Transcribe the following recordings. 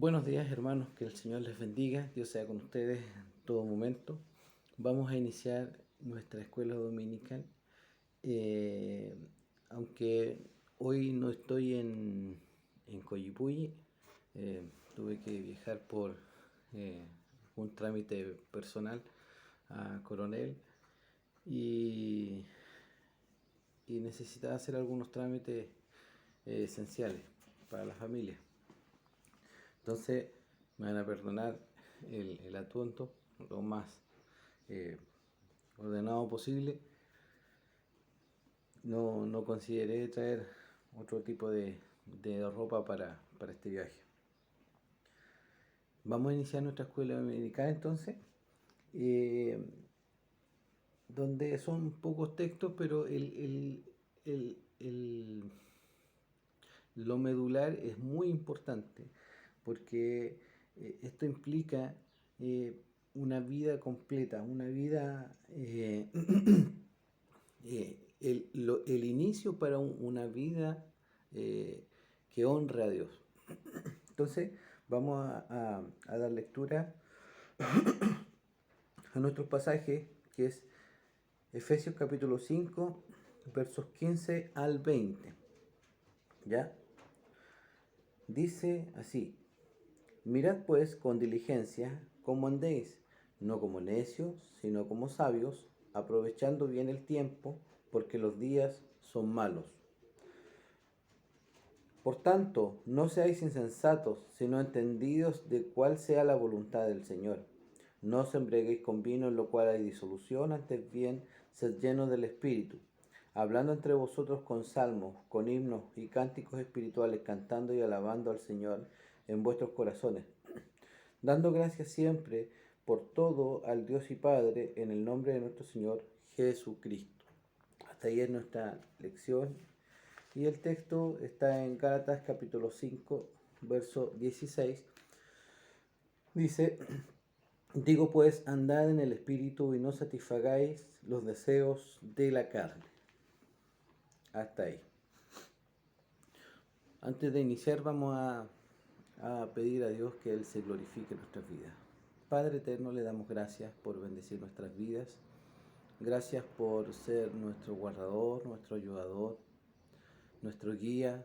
Buenos días, hermanos, que el Señor les bendiga, Dios sea con ustedes en todo momento. Vamos a iniciar nuestra escuela dominical, eh, aunque hoy no estoy en Coyipulli. Tuve que viajar por eh, un trámite personal a Coronel y, y necesitaba hacer algunos trámites esenciales para la familia. Entonces, me van a perdonar el atuendo lo más eh, ordenado posible. No consideré traer otro tipo de ropa para este viaje. Vamos a iniciar nuestra escuela dominical entonces, eh, donde son pocos textos, pero lo medular es muy importante, porque esto implica una vida completa, una vida, el inicio para una vida que honra a Dios. Entonces, vamos a dar lectura a nuestros pasajes, que es Efesios capítulo 5, versos 15 al 20. ¿Ya? Dice así: Mirad pues con diligencia cómo andéis, no como necios, sino como sabios, aprovechando bien el tiempo, porque los días son malos. Por tanto, no seáis insensatos, sino entendidos de cuál sea la voluntad del Señor. No os embriaguéis con vino, en lo cual hay disolución, antes bien, sed llenos del Espíritu, hablando entre vosotros con salmos, con himnos y cánticos espirituales, cantando y alabando al Señor en vuestros corazones, dando gracias siempre por todo al Dios y Padre, en el nombre de nuestro Señor Jesucristo. Hasta ahí es nuestra lección. Y el texto está en Gálatas capítulo 5, verso 16. Dice: Digo pues, andad en el Espíritu y no satisfagáis los deseos de la carne. Hasta ahí. Antes de iniciar vamos a pedir a Dios que Él se glorifique en nuestras vidas. Padre eterno, le damos gracias por bendecir nuestras vidas. Gracias por ser nuestro guardador, nuestro ayudador, nuestro guía.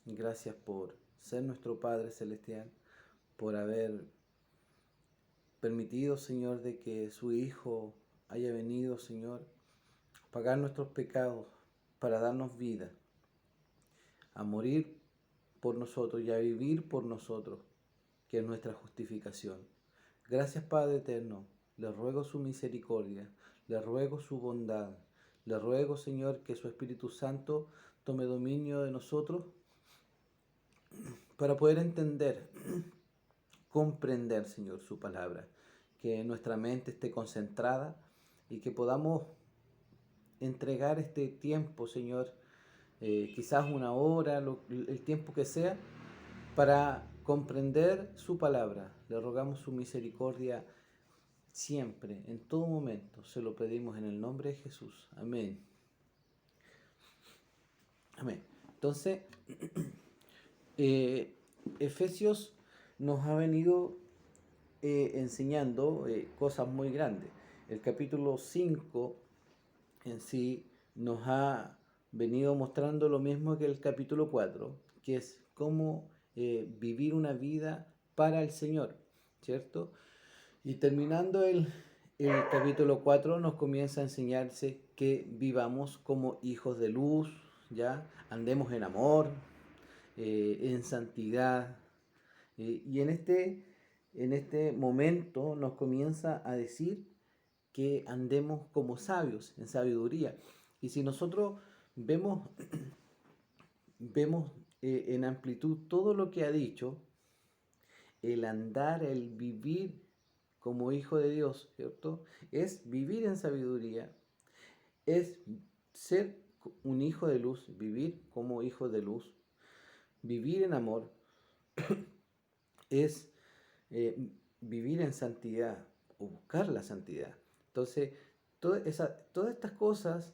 Gracias por ser nuestro Padre Celestial, por haber permitido, Señor, de que su Hijo haya venido, Señor, a pagar nuestros pecados para darnos vida, a morir por nosotros y a vivir por nosotros, que es nuestra justificación. Gracias, Padre eterno. Le ruego su misericordia, le ruego su bondad, le ruego, Señor, que su Espíritu Santo tome dominio de nosotros para poder entender, comprender, Señor, su palabra, que nuestra mente esté concentrada y que podamos entregar este tiempo, Señor, quizás una hora, el tiempo que sea, para comprender su palabra. Le rogamos su misericordia siempre, en todo momento. Se lo pedimos en el nombre de Jesús. Amén. Amén. Entonces, Efesios nos ha venido enseñando cosas muy grandes. El capítulo 5 en sí nos ha venido mostrando lo mismo que el capítulo 4, que es cómo vivir una vida para el Señor, ¿cierto? Y terminando el capítulo 4 nos comienza a enseñarse que vivamos como hijos de luz, ¿ya? Andemos en amor, en santidad. Y en este momento nos comienza a decir que andemos como sabios, en sabiduría. Y si nosotros vemos, vemos en amplitud todo lo que ha dicho, el andar, el vivir como hijo de Dios, ¿cierto? Es vivir en sabiduría, es ser un hijo de luz, vivir como hijo de luz, vivir en amor, es vivir en santidad o buscar la santidad. Entonces, todas estas cosas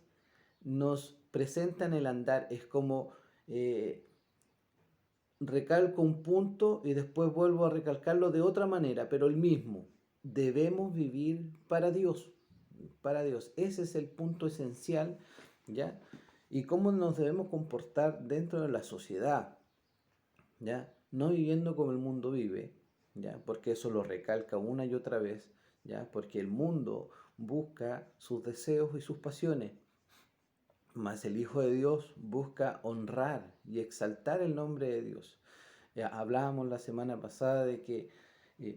nos presentan el andar, es como recalco un punto y después vuelvo a recalcarlo de otra manera, pero el mismo. Debemos vivir para Dios, para Dios. Ese es el punto esencial, ¿ya? Y cómo nos debemos comportar dentro de la sociedad, ¿ya? No viviendo como el mundo vive, ¿ya? Porque eso lo recalca una y otra vez, ¿ya? Porque el mundo busca sus deseos y sus pasiones, mas el Hijo de Dios busca honrar y exaltar el nombre de Dios. Hablábamos la semana pasada de que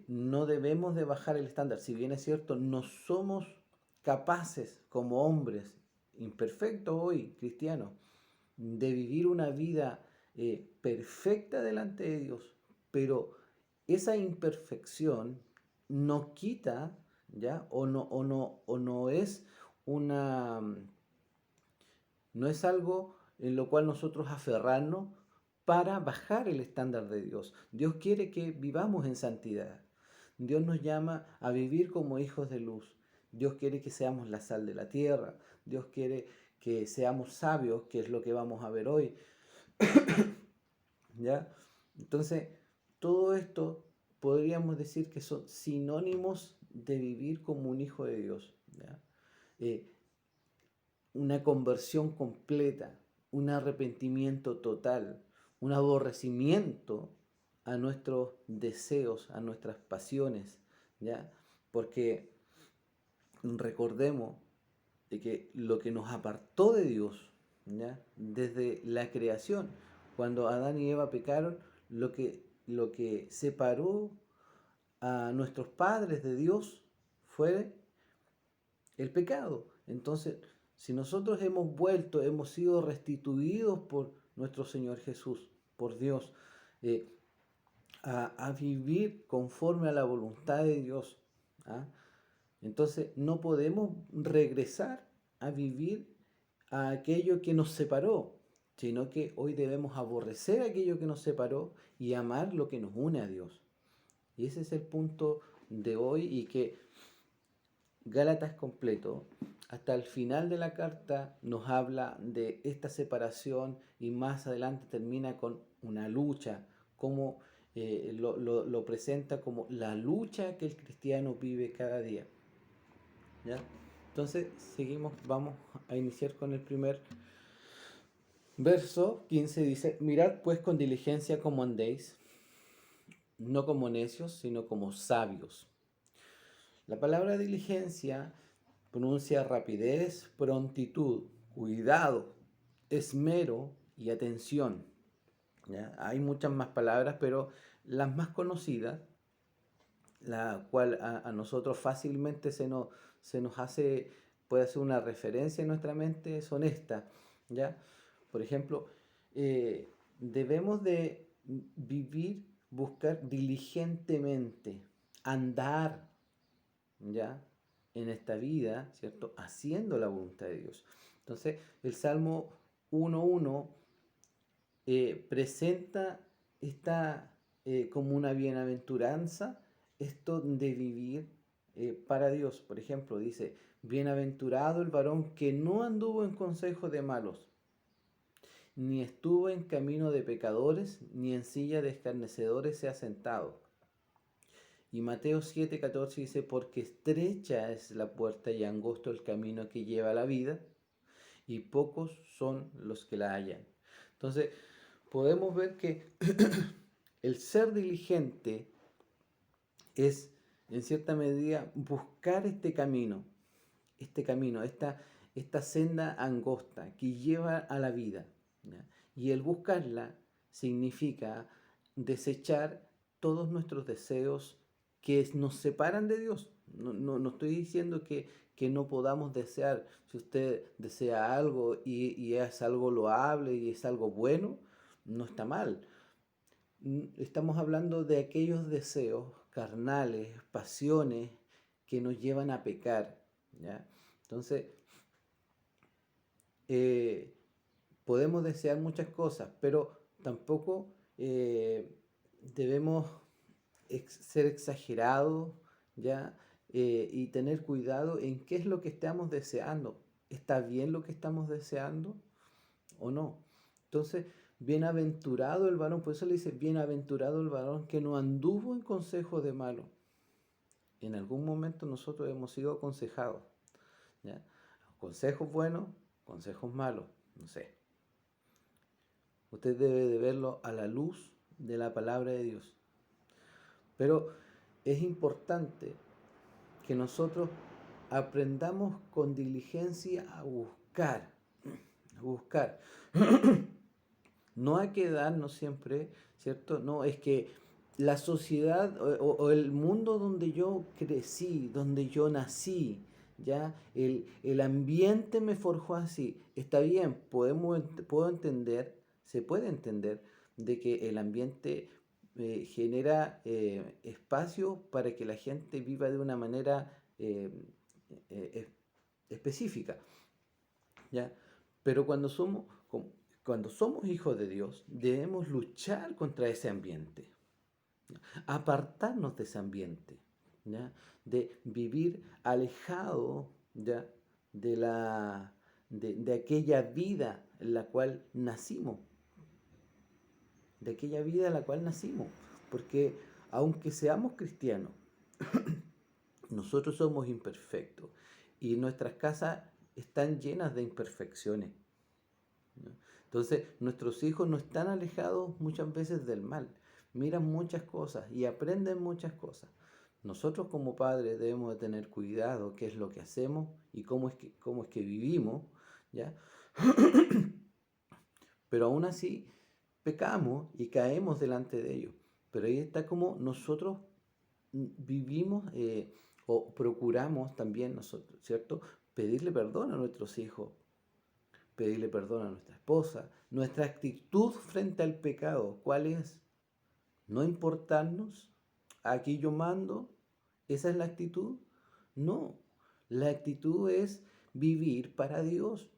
no debemos de bajar el estándar. Si bien es cierto, no somos capaces como hombres imperfectos hoy, cristianos, de vivir una vida perfecta delante de Dios, pero esa imperfección no quita, ¿ya? O no es una no es algo en lo cual nosotros aferrarnos para bajar el estándar de Dios. Dios quiere que vivamos en santidad. Dios nos llama a vivir como hijos de luz. Dios quiere que seamos la sal de la tierra. Dios quiere que seamos sabios, que es lo que vamos a ver hoy. ¿Ya? Entonces, todo esto podríamos decir que son sinónimos de vivir como un hijo de Dios. ¿Ya? Eh, una conversión completa, un arrepentimiento total, un aborrecimiento a nuestros deseos, a nuestras pasiones, ¿ya? Porque recordemos de que lo que nos apartó de Dios, ¿ya? Desde la creación, cuando Adán y Eva pecaron, lo que separó a nuestros padres de Dios fue el pecado. Entonces, si nosotros hemos vuelto, hemos sido restituidos por nuestro Señor Jesús, por Dios, eh, a vivir conforme a la voluntad de Dios, ¿ah? Entonces no podemos regresar a vivir a aquello que nos separó, sino que hoy debemos aborrecer aquello que nos separó y amar lo que nos une a Dios. Y ese es el punto de hoy, y que Gálatas completo, hasta el final de la carta, nos habla de esta separación, y más adelante termina con una lucha, como lo presenta como la lucha que el cristiano vive cada día. ¿Ya? Entonces, seguimos, vamos a iniciar con el primer verso. 15 dice: mirad pues con diligencia cómo andéis, no como necios, sino como sabios. La palabra diligencia pronuncia rapidez, prontitud, cuidado, esmero y atención. ¿Ya? Hay muchas más palabras, pero las más conocidas, la cual a nosotros fácilmente se nos hace, puede hacer una referencia en nuestra mente, son estas. ¿Ya? Por ejemplo, debemos de vivir, buscar diligentemente, andar, ¿ya? En esta vida, ¿cierto? Haciendo la voluntad de Dios. Entonces, el Salmo 1.1 presenta esta como una bienaventuranza, esto de vivir para Dios. Por ejemplo, dice: bienaventurado el varón que no anduvo en consejo de malos, ni estuvo en camino de pecadores, ni en silla de escarnecedores se ha sentado. Y Mateo 7:14 dice: porque estrecha es la puerta y angosto el camino que lleva a la vida, y pocos son los que la hallan. Entonces, podemos ver que el ser diligente es, en cierta medida, buscar este camino, esta senda angosta que lleva a la vida, ¿ya? Y el buscarla significa desechar todos nuestros deseos que nos separan de Dios. No estoy diciendo que no podamos desear. Si usted desea algo y es algo loable y es algo bueno, no está mal. Estamos hablando de aquellos deseos carnales, pasiones que nos llevan a pecar, ¿ya? Entonces, eh, podemos desear muchas cosas, pero tampoco debemos ser exagerados, ¿ya? Y tener cuidado en qué es lo que estamos deseando. ¿Está bien lo que estamos deseando o no? Entonces, Bienaventurado el varón, por eso le dice, bienaventurado el varón que no anduvo en consejo de malo. En algún momento nosotros hemos sido aconsejados, ¿ya? Consejos buenos, consejos malos, no sé. Usted debe de verlo a la luz de la palabra de Dios. Pero es importante que nosotros aprendamos con diligencia a buscar. No a quedarnos siempre, ¿cierto? No, es que la sociedad o el mundo donde yo crecí, donde yo nací, ya el ambiente me forjó así. Está bien, puedo entender, se puede entender de que el ambiente genera espacio para que la gente viva de una manera eh, específica, ¿ya? Pero cuando somos hijos de Dios, debemos luchar contra ese ambiente, apartarnos de ese ambiente, ¿ya? De vivir alejado, ¿ya? de aquella vida en la cual nacimos, porque aunque seamos cristianos, nosotros somos imperfectos y nuestras casas están llenas de imperfecciones, ¿no? Entonces, nuestros hijos no están alejados muchas veces del mal, miran muchas cosas y aprenden muchas cosas. Nosotros como padres debemos de tener cuidado qué es lo que hacemos y cómo es que vivimos, ¿ya? Pero aún así pecamos y caemos delante de ellos. Pero ahí está como nosotros vivimos o procuramos también nosotros, ¿cierto? Pedirle perdón a nuestros hijos, pedirle perdón a nuestra esposa. Nuestra actitud frente al pecado, ¿cuál es? No importarnos, aquí yo mando, esa es la actitud. No, la actitud es vivir para Dios.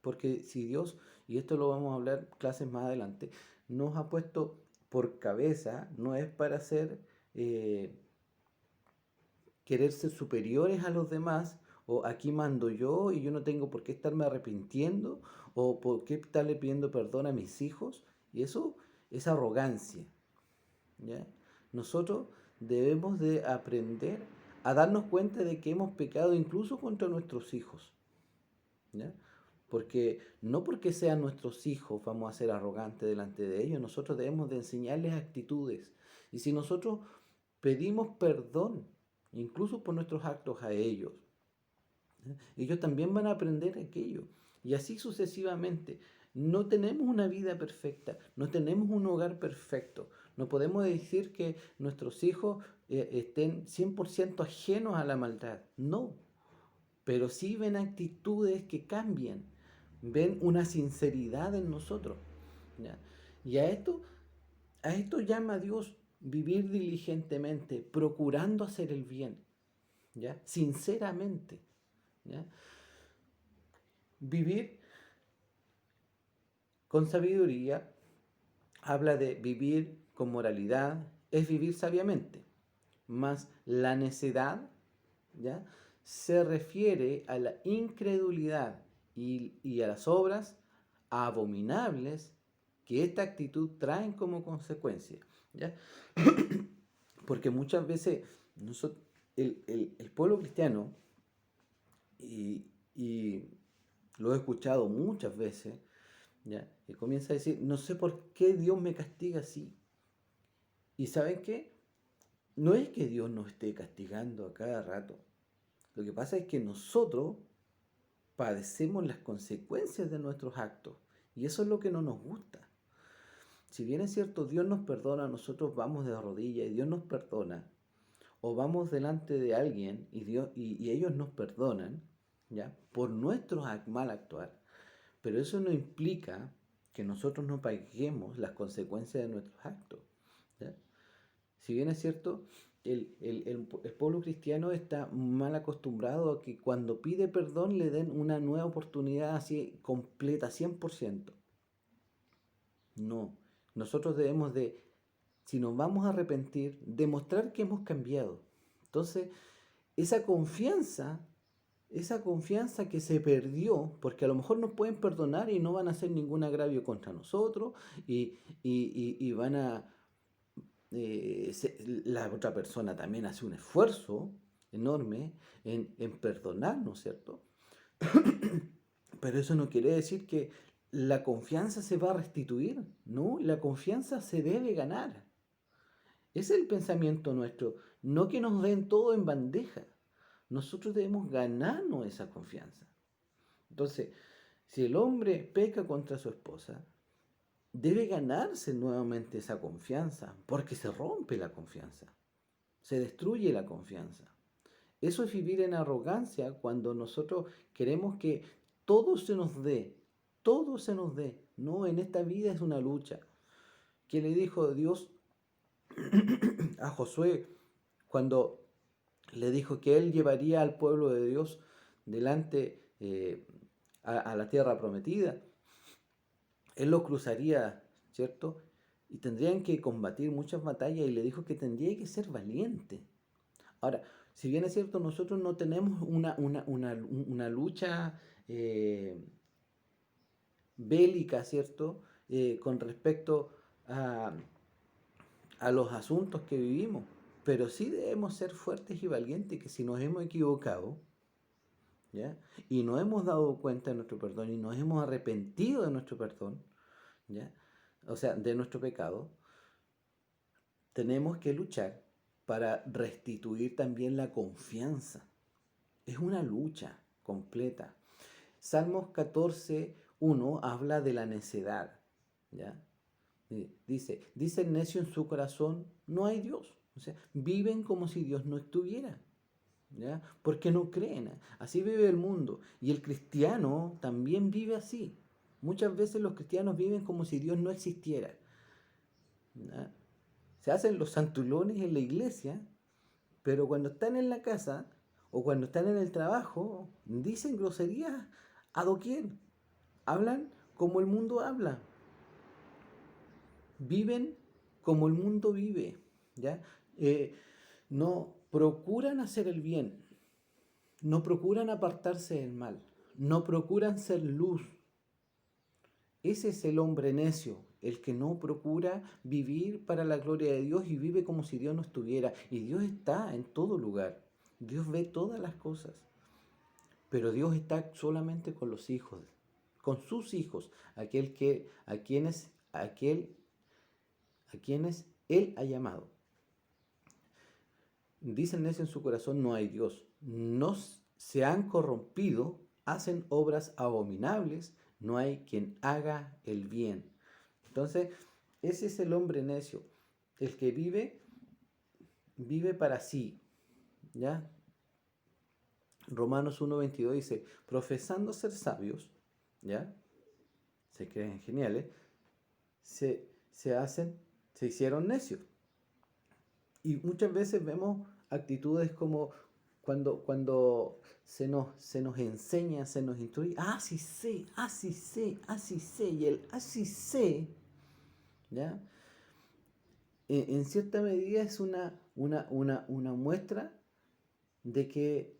Porque si Dios, y esto lo vamos a hablar clases más adelante, nos ha puesto por cabeza, no es para querer ser superiores a los demás, o aquí mando yo y yo no tengo por qué estarme arrepintiendo, o por qué estarle pidiendo perdón a mis hijos, y eso es arrogancia, ¿ya? Nosotros debemos de aprender a darnos cuenta de que hemos pecado incluso contra nuestros hijos, ¿ya? Porque sean nuestros hijos vamos a ser arrogantes delante de ellos, nosotros debemos de enseñarles actitudes. Y si nosotros pedimos perdón, incluso por nuestros actos a ellos, ¿eh? Ellos también van a aprender aquello. Y así sucesivamente. No tenemos una vida perfecta, no tenemos un hogar perfecto. No podemos decir que nuestros hijos estén 100% ajenos a la maldad. No, pero sí ven actitudes que cambian, ven una sinceridad en nosotros, ¿ya? Y a esto llama Dios vivir diligentemente, procurando hacer el bien, ¿ya? Sinceramente, ¿ya? Vivir con sabiduría habla de vivir con moralidad, es vivir sabiamente, más la necedad, ¿ya? Se refiere a la incredulidad y a las obras abominables que esta actitud traen como consecuencia, ¿ya? Porque muchas veces el pueblo cristiano, y lo he escuchado muchas veces, ¿ya? Y comienza a decir, no sé por qué Dios me castiga así. ¿Y saben qué? No es que Dios nos esté castigando a cada rato. Lo que pasa es que nosotros padecemos las consecuencias de nuestros actos. Y eso es lo que no nos gusta. Si bien es cierto, Dios nos perdona, nosotros vamos de rodillas y Dios nos perdona. O vamos delante de alguien y ellos nos perdonan, ¿ya? Por nuestro mal actuar. Pero eso no implica que nosotros no paguemos las consecuencias de nuestros actos, ¿ya? Si bien es cierto, el pueblo cristiano está mal acostumbrado a que cuando pide perdón le den una nueva oportunidad así completa, 100%. No, nosotros debemos de, si nos vamos a arrepentir, demostrar que hemos cambiado. Entonces, esa confianza esa confianza que se perdió, porque a lo mejor nos pueden perdonar y no van a hacer ningún agravio contra nosotros y van a, la otra persona también hace un esfuerzo enorme en perdonarnos, ¿cierto? Pero eso no quiere decir que la confianza se va a restituir, ¿no? La confianza se debe ganar. Ese es el pensamiento nuestro, no que nos den todo en bandeja. Nosotros debemos ganarnos esa confianza. Entonces, si el hombre peca contra su esposa, debe ganarse nuevamente esa confianza, porque se rompe la confianza, se destruye la confianza. Eso es vivir en arrogancia cuando nosotros queremos que todo se nos dé, todo se nos dé. No, en esta vida es una lucha. ¿Qué le dijo Dios a Josué cuando le dijo que él llevaría al pueblo de Dios delante a la tierra prometida? Él lo cruzaría, ¿cierto? Y tendrían que combatir muchas batallas y le dijo que tendría que ser valiente. Ahora, si bien es cierto, nosotros no tenemos una lucha bélica, ¿cierto? Con respecto a, a los asuntos que vivimos, pero sí debemos ser fuertes y valientes, que si nos hemos equivocado, ¿ya? Y nos hemos dado cuenta de nuestro perdón y nos hemos arrepentido de nuestro perdón, ¿ya? O sea, de nuestro pecado, tenemos que luchar para restituir también la confianza. Es una lucha completa. Salmos 14:1 habla de la necedad, ¿ya? Dice el necio en su corazón, no hay Dios. O sea, viven como si Dios no estuviera, ¿ya? Porque no creen. Así vive el mundo. Y el cristiano también vive así. Muchas veces los cristianos viven como si Dios no existiera, ¿ya? Se hacen los santulones en la iglesia, pero cuando están en la casa o cuando están en el trabajo, dicen groserías a doquier. Hablan como el mundo habla. Viven como el mundo vive, ¿ya? No procuran hacer el bien, no procuran apartarse del mal, no procuran ser luz. Ese es el hombre necio, el que no procura vivir para la gloria de Dios y vive como si Dios no estuviera. Y Dios está en todo lugar. Dios ve todas las cosas. Pero Dios está solamente con los hijos, con sus hijos, a quienes Él ha llamado. Dice el necio en su corazón, no hay Dios. No se han corrompido, hacen obras abominables, no hay quien haga el bien. Entonces, ese es el hombre necio, el que vive para sí, ¿ya? Romanos 1:22 dice, profesando ser sabios, ¿ya? Se creen geniales, se hicieron necios. Y muchas veces vemos actitudes como cuando se nos enseña, se nos instruye, así sé, así sé, así sé, y el así sé, ¿ya? En cierta medida es una muestra de que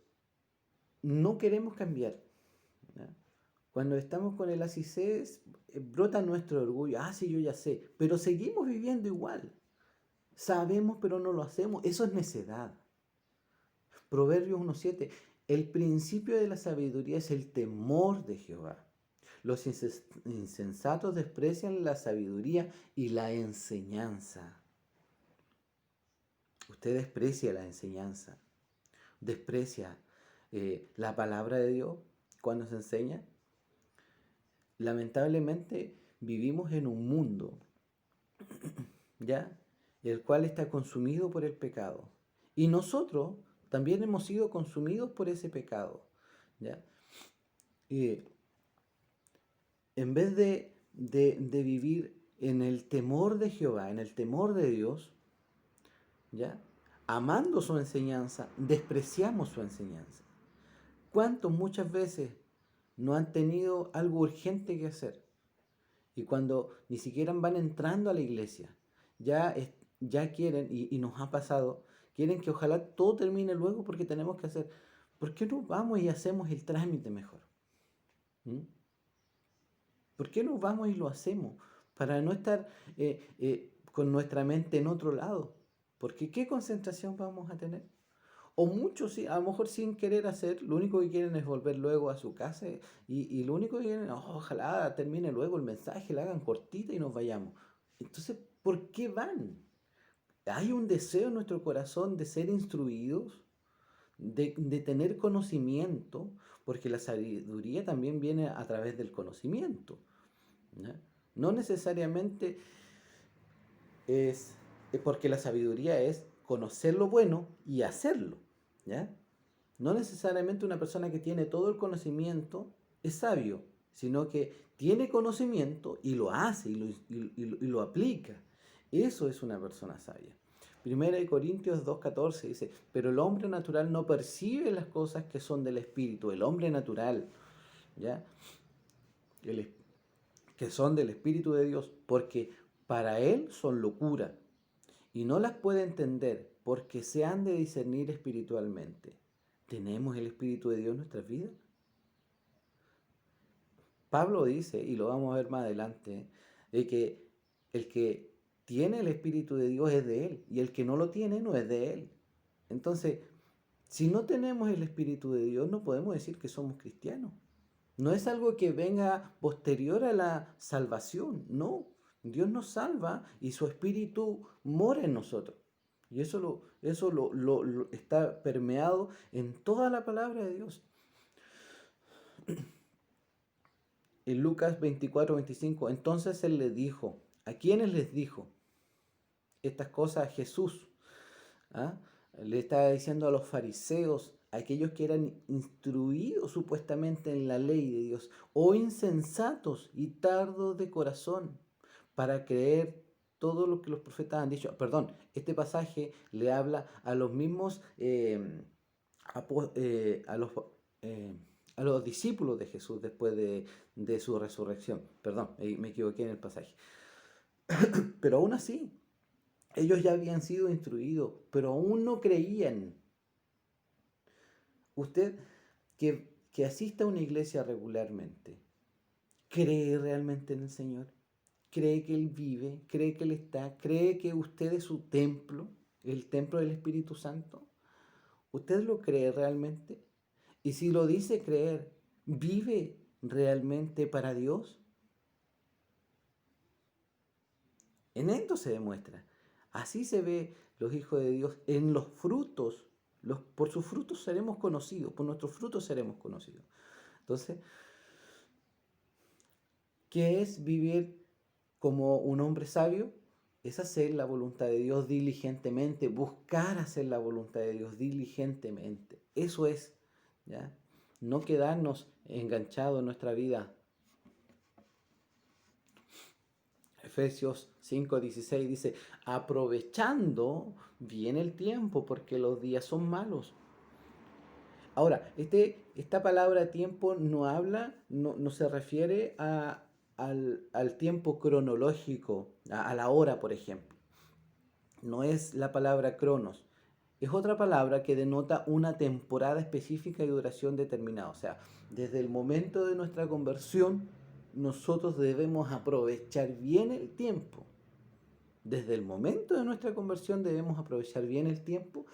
no queremos cambiar, ¿ya? Cuando estamos con el así sé, brota nuestro orgullo, sí, yo ya sé, pero seguimos viviendo igual. Sabemos, pero no lo hacemos. Eso es necedad. Proverbios 1:7. El principio de la sabiduría es el temor de Jehová. Los insensatos desprecian la sabiduría y la enseñanza. Usted desprecia la enseñanza. Desprecia la palabra de Dios cuando se enseña. Lamentablemente vivimos en un mundo, ¿ya?, el cual está consumido por el pecado. Y nosotros también hemos sido consumidos por ese pecado, ¿ya? Y en vez de vivir en el temor de Jehová, en el temor de Dios, ¿ya?, amando su enseñanza, despreciamos su enseñanza. ¿Cuántos muchas veces no han tenido algo urgente que hacer? Y cuando ni siquiera van entrando a la iglesia, ya quieren, y nos ha pasado, quieren que ojalá todo termine luego porque tenemos que hacer. ¿Por qué no vamos y hacemos el trámite mejor? ¿Mm? ¿Por qué no vamos y lo hacemos? Para no estar con nuestra mente en otro lado. Porque ¿qué concentración vamos a tener? O muchos, sí, a lo mejor sin querer hacer, lo único que quieren es volver luego a su casa y lo único que quieren, "Oh, ojalá termine luego el mensaje, la hagan cortita y nos vayamos". Entonces, ¿por qué van? Hay un deseo en nuestro corazón de ser instruidos, de tener conocimiento, porque la sabiduría también viene a través del conocimiento. ¿Ya? No necesariamente es porque la sabiduría es conocer lo bueno y hacerlo. ¿Ya? No necesariamente una persona que tiene todo el conocimiento es sabio, sino que tiene conocimiento y lo hace y lo aplica. Eso es una persona sabia. Primera de Corintios 2:14 dice, pero el hombre natural no percibe las cosas que son del Espíritu, el hombre natural, ¿ya? El, que son del Espíritu de Dios, porque para él son locura y no las puede entender porque se han de discernir espiritualmente. ¿Tenemos el Espíritu de Dios en nuestras vidas? Pablo dice, y lo vamos a ver más adelante, de que el que tiene el Espíritu de Dios es de Él, y el que no lo tiene no es de Él. Entonces, si no tenemos el Espíritu de Dios, no podemos decir que somos cristianos. No es algo que venga posterior a la salvación, no. Dios nos salva y su Espíritu mora en nosotros. Y eso lo está permeado en toda la palabra de Dios. En Lucas 24:25, entonces él les dijo, ¿a quiénes les dijo estas cosas a Jesús? ¿Ah? Le estaba diciendo a los fariseos, a aquellos que eran instruidos supuestamente en la ley de Dios, o insensatos y tardos de corazón para creer todo lo que los profetas han dicho. Perdón, este pasaje le habla a los mismos, a los... a los discípulos de Jesús después de su resurrección. Perdón, me equivoqué en el pasaje. Pero aún así, ellos ya habían sido instruidos, pero aún no creían. Usted que asista a una iglesia regularmente, ¿cree realmente en el Señor? ¿Cree que Él vive? ¿Cree que Él está? ¿Cree que usted es su templo? ¿El templo del Espíritu Santo? ¿Usted lo cree realmente? Y si lo dice creer, ¿vive realmente para Dios? En esto se demuestra. Así se ve los hijos de Dios en los frutos. Por sus frutos seremos conocidos, por nuestros frutos seremos conocidos. Entonces, ¿qué es vivir como un hombre sabio? Es hacer la voluntad de Dios diligentemente, buscar hacer la voluntad de Dios diligentemente. Eso es, ¿ya? No quedarnos enganchados en nuestra vida. Efesios 5:16 dice, aprovechando bien el tiempo porque los días son malos. Ahora, esta palabra tiempo no habla, no se refiere al tiempo cronológico, a la hora, por ejemplo. No es la palabra cronos. Es otra palabra que denota una temporada específica y duración determinada. O sea, desde el momento de nuestra conversión, nosotros debemos aprovechar bien el tiempo. Desde el momento de nuestra conversión debemos aprovechar bien el tiempo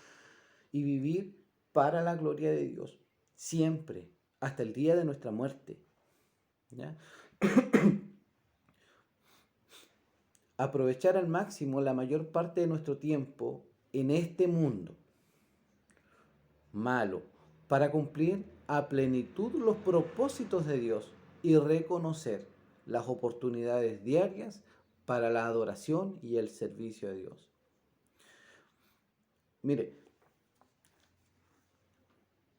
y vivir para la gloria de Dios, siempre, hasta el día de nuestra muerte. ¿Ya? Aprovechar al máximo la mayor parte de nuestro tiempo en este mundo malo, para cumplir a plenitud los propósitos de Dios y reconocer las oportunidades diarias para la adoración y el servicio a Dios. Mire,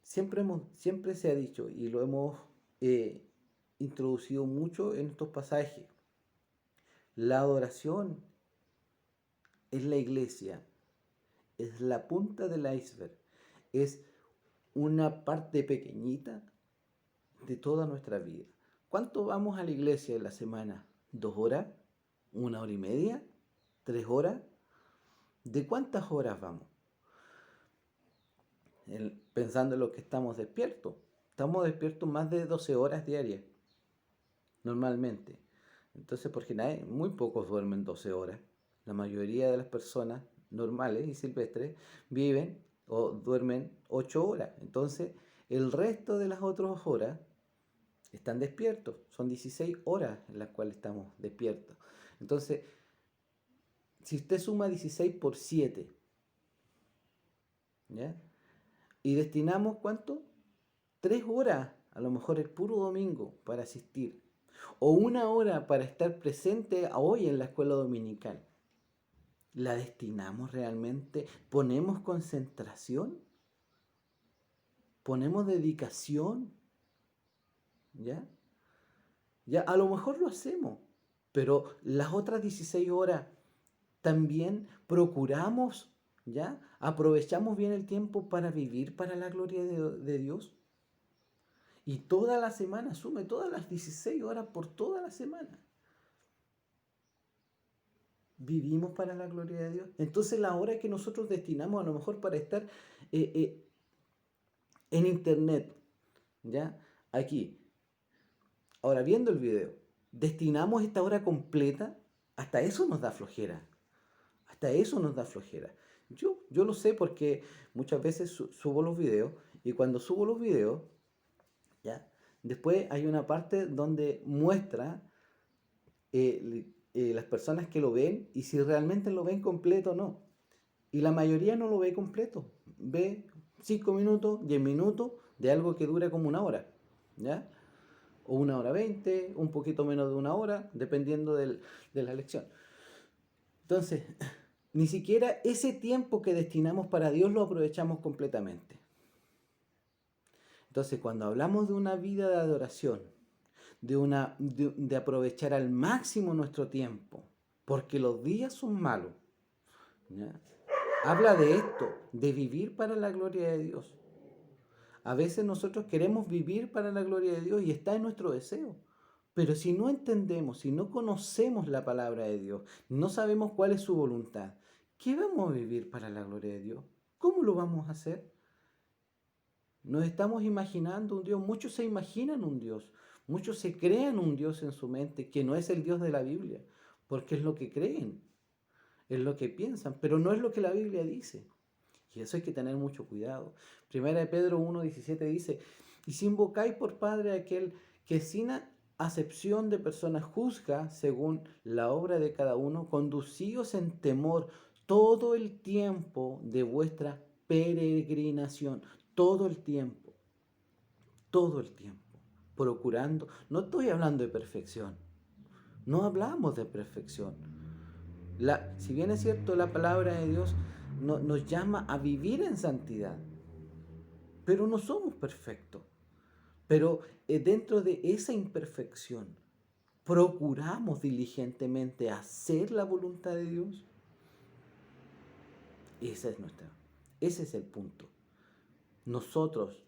siempre se ha dicho y lo hemos introducido mucho en estos pasajes. La adoración en la iglesia es la punta del iceberg, es una parte pequeñita de toda nuestra vida. ¿Cuánto vamos a la iglesia en la semana? ¿2 horas? ¿1 hora y media? ¿3 horas? ¿De cuántas horas vamos? pensando en lo que estamos despiertos. Estamos despiertos más de 12 horas diarias, normalmente. Entonces, porque muy pocos duermen 12 horas. La mayoría de las personas normales y silvestres viven o duermen 8 horas. Entonces, el resto de las otras horas están despiertos. Son 16 horas en las cuales estamos despiertos. Entonces, si usted suma 16 por 7, ¿ya? Y destinamos, ¿cuánto? 3 horas, a lo mejor el puro domingo, para asistir. O 1 hora para estar presente hoy en la escuela dominical. ¿La destinamos realmente? ¿Ponemos concentración? ¿Ponemos dedicación? ¿Ya? Ya, a lo mejor lo hacemos, pero las otras 16 horas también procuramos, ¿ya? Aprovechamos bien el tiempo para vivir para la gloria de Dios. Y toda la semana, sume todas las 16 horas por toda la semana. Vivimos para la gloria de Dios. Entonces la hora que nosotros destinamos a lo mejor para estar en internet, ¿ya? Aquí. Ahora viendo el video, destinamos esta hora completa, hasta eso nos da flojera. Hasta eso nos da flojera. Yo lo sé porque muchas veces subo los videos y cuando subo los videos, ¿ya? Después hay una parte donde muestra las personas que lo ven y si realmente lo ven completo o no. Y la mayoría no lo ve completo. Ve 5 minutos, 10 minutos de algo que dura como 1 hora, ¿ya? O 1 hora 20, un poquito menos de 1 hora, dependiendo de la lección. Entonces, ni siquiera ese tiempo que destinamos para Dios lo aprovechamos completamente. Entonces, cuando hablamos de una vida de adoración, de aprovechar al máximo nuestro tiempo, porque los días son malos, ¿ya? Habla de esto, de vivir para la gloria de Dios. A veces nosotros queremos vivir para la gloria de Dios y está en nuestro deseo. Pero si no entendemos, si no conocemos la palabra de Dios, no sabemos cuál es su voluntad, ¿qué vamos a vivir para la gloria de Dios? ¿Cómo lo vamos a hacer? Nos estamos imaginando un Dios, muchos se imaginan un Dios, muchos se crean un Dios en su mente que no es el Dios de la Biblia, porque es lo que creen, es lo que piensan, pero no es lo que la Biblia dice. Y eso hay que tener mucho cuidado. Primera de Pedro 1:17 dice, y si invocáis por Padre a aquel que sin acepción de personas juzga según la obra de cada uno, conducíos en temor todo el tiempo de vuestra peregrinación, todo el tiempo, procurando, no estoy hablando de perfección, no hablamos de perfección. Si bien es cierto, la palabra de Dios nos llama a vivir en santidad, pero no somos perfectos. Pero dentro de esa imperfección, procuramos diligentemente hacer la voluntad de Dios. Ese es el punto.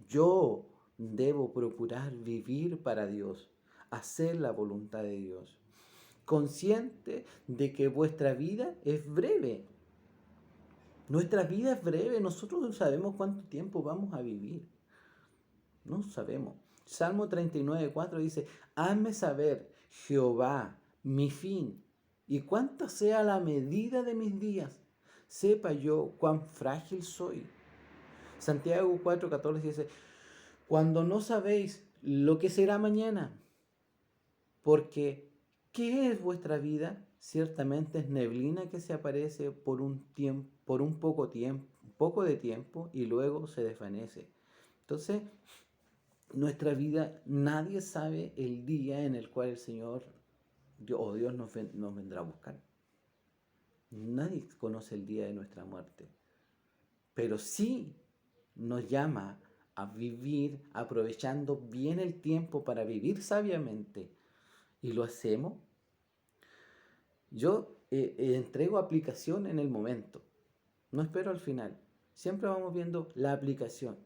Yo debo procurar vivir para Dios, hacer la voluntad de Dios, consciente de que vuestra vida es breve. Nuestra vida es breve, nosotros no sabemos cuánto tiempo vamos a vivir. No sabemos. Salmo 39:4 dice, hazme saber, Jehová, mi fin, y cuánta sea la medida de mis días, sepa yo cuán frágil soy. Santiago 4:14 dice, cuando no sabéis lo que será mañana, porque ¿qué es vuestra vida? Ciertamente es neblina que se aparece por un poco de tiempo y luego se desvanece. Entonces, nuestra vida, nadie sabe el día en el cual el Señor o Dios nos vendrá a buscar. Nadie conoce el día de nuestra muerte. Pero sí nos llama a vivir aprovechando bien el tiempo para vivir sabiamente. ¿Y lo hacemos? Yo entrego aplicación en el momento. No espero al final. Siempre vamos viendo la aplicación.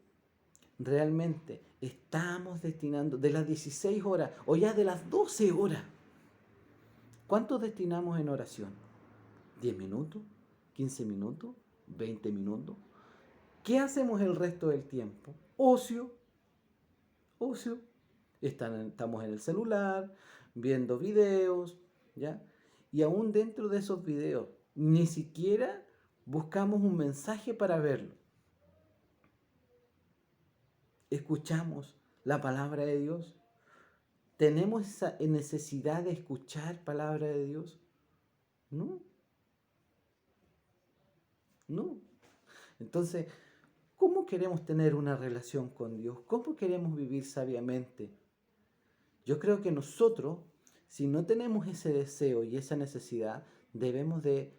Realmente estamos destinando de las 16 horas o ya de las 12 horas. ¿Cuánto destinamos en oración? ¿10 minutos? ¿15 minutos? ¿20 minutos? ¿Qué hacemos el resto del tiempo? Ocio, ocio. Estamos en el celular, viendo videos, ¿ya? Y aún dentro de esos videos, ni siquiera buscamos un mensaje para verlo. Escuchamos la palabra de Dios. ¿Tenemos esa necesidad de escuchar palabra de Dios? No, no. Entonces, ¿cómo queremos tener una relación con Dios? ¿Cómo queremos vivir sabiamente? Yo creo que nosotros, si no tenemos ese deseo y esa necesidad, debemos de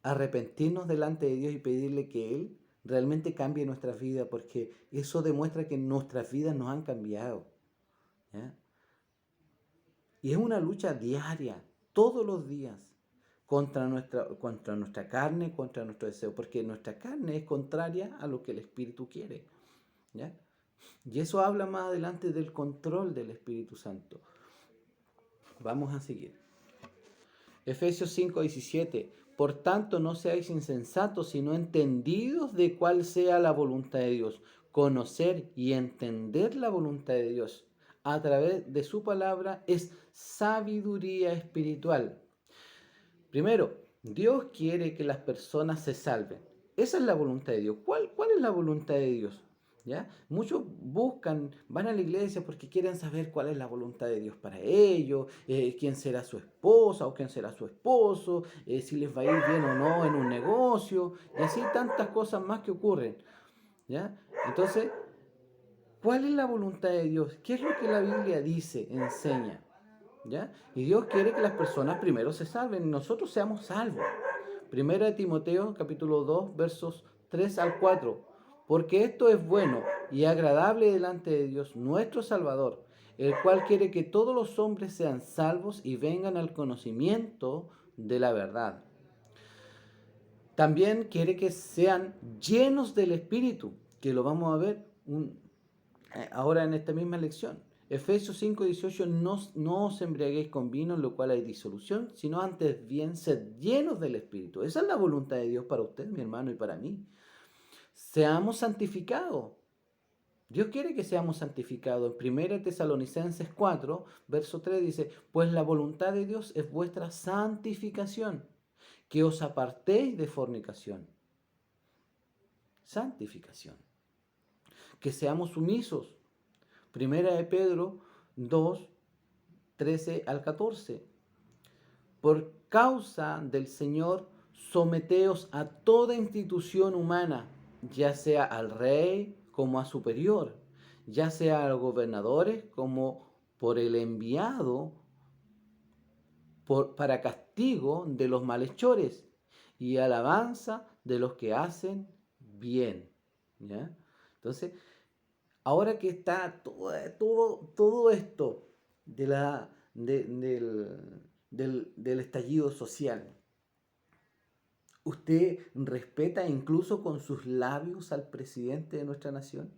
arrepentirnos delante de Dios y pedirle que Él realmente cambie nuestras vidas, porque eso demuestra que nuestras vidas nos han cambiado. ¿Ya? Y es una lucha diaria, todos los días, contra nuestra carne, contra nuestro deseo, porque nuestra carne es contraria a lo que el Espíritu quiere. ¿Ya? Y eso habla más adelante del control del Espíritu Santo. Vamos a seguir. Efesios 5:17. Por tanto, no seáis insensatos, sino entendidos de cuál sea la voluntad de Dios. Conocer y entender la voluntad de Dios a través de su palabra es sabiduría espiritual. Primero, Dios quiere que las personas se salven. Esa es la voluntad de Dios. ¿Cuál es la voluntad de Dios? ¿Ya? Muchos van a la iglesia porque quieren saber cuál es la voluntad de Dios para ellos, quién será su esposa o quién será su esposo, si les va a ir bien o no en un negocio, y así tantas cosas más que ocurren. ¿Ya? Entonces, ¿cuál es la voluntad de Dios? ¿Qué es lo que la Biblia dice, enseña? ¿Ya? Y Dios quiere que las personas primero se salven y nosotros seamos salvos. Primera de Timoteo, capítulo 2, versos 3 al 4. Porque esto es bueno y agradable delante de Dios, nuestro Salvador, el cual quiere que todos los hombres sean salvos y vengan al conocimiento de la verdad. También quiere que sean llenos del Espíritu, que lo vamos a ver ahora en esta misma lección. Efesios 5:18, no os embriaguéis con vino, en lo cual hay disolución, sino antes bien sed llenos del Espíritu. Esa es la voluntad de Dios para usted, mi hermano, y para mí. Seamos santificados. Dios quiere que seamos santificados. En 1 Tesalonicenses 4, verso 3 dice, pues la voluntad de Dios es vuestra santificación, que os apartéis de fornicación. Santificación. Que seamos sumisos. Primera de Pedro 2, 13 al 14. Por causa del Señor, someteos a toda institución humana, ya sea al rey como a superior, ya sea a los gobernadores como por el enviado para castigo de los malhechores y alabanza de los que hacen bien. ¿Ya? Entonces, ahora que está todo esto de del estallido social, ¿usted respeta incluso con sus labios al presidente de nuestra nación?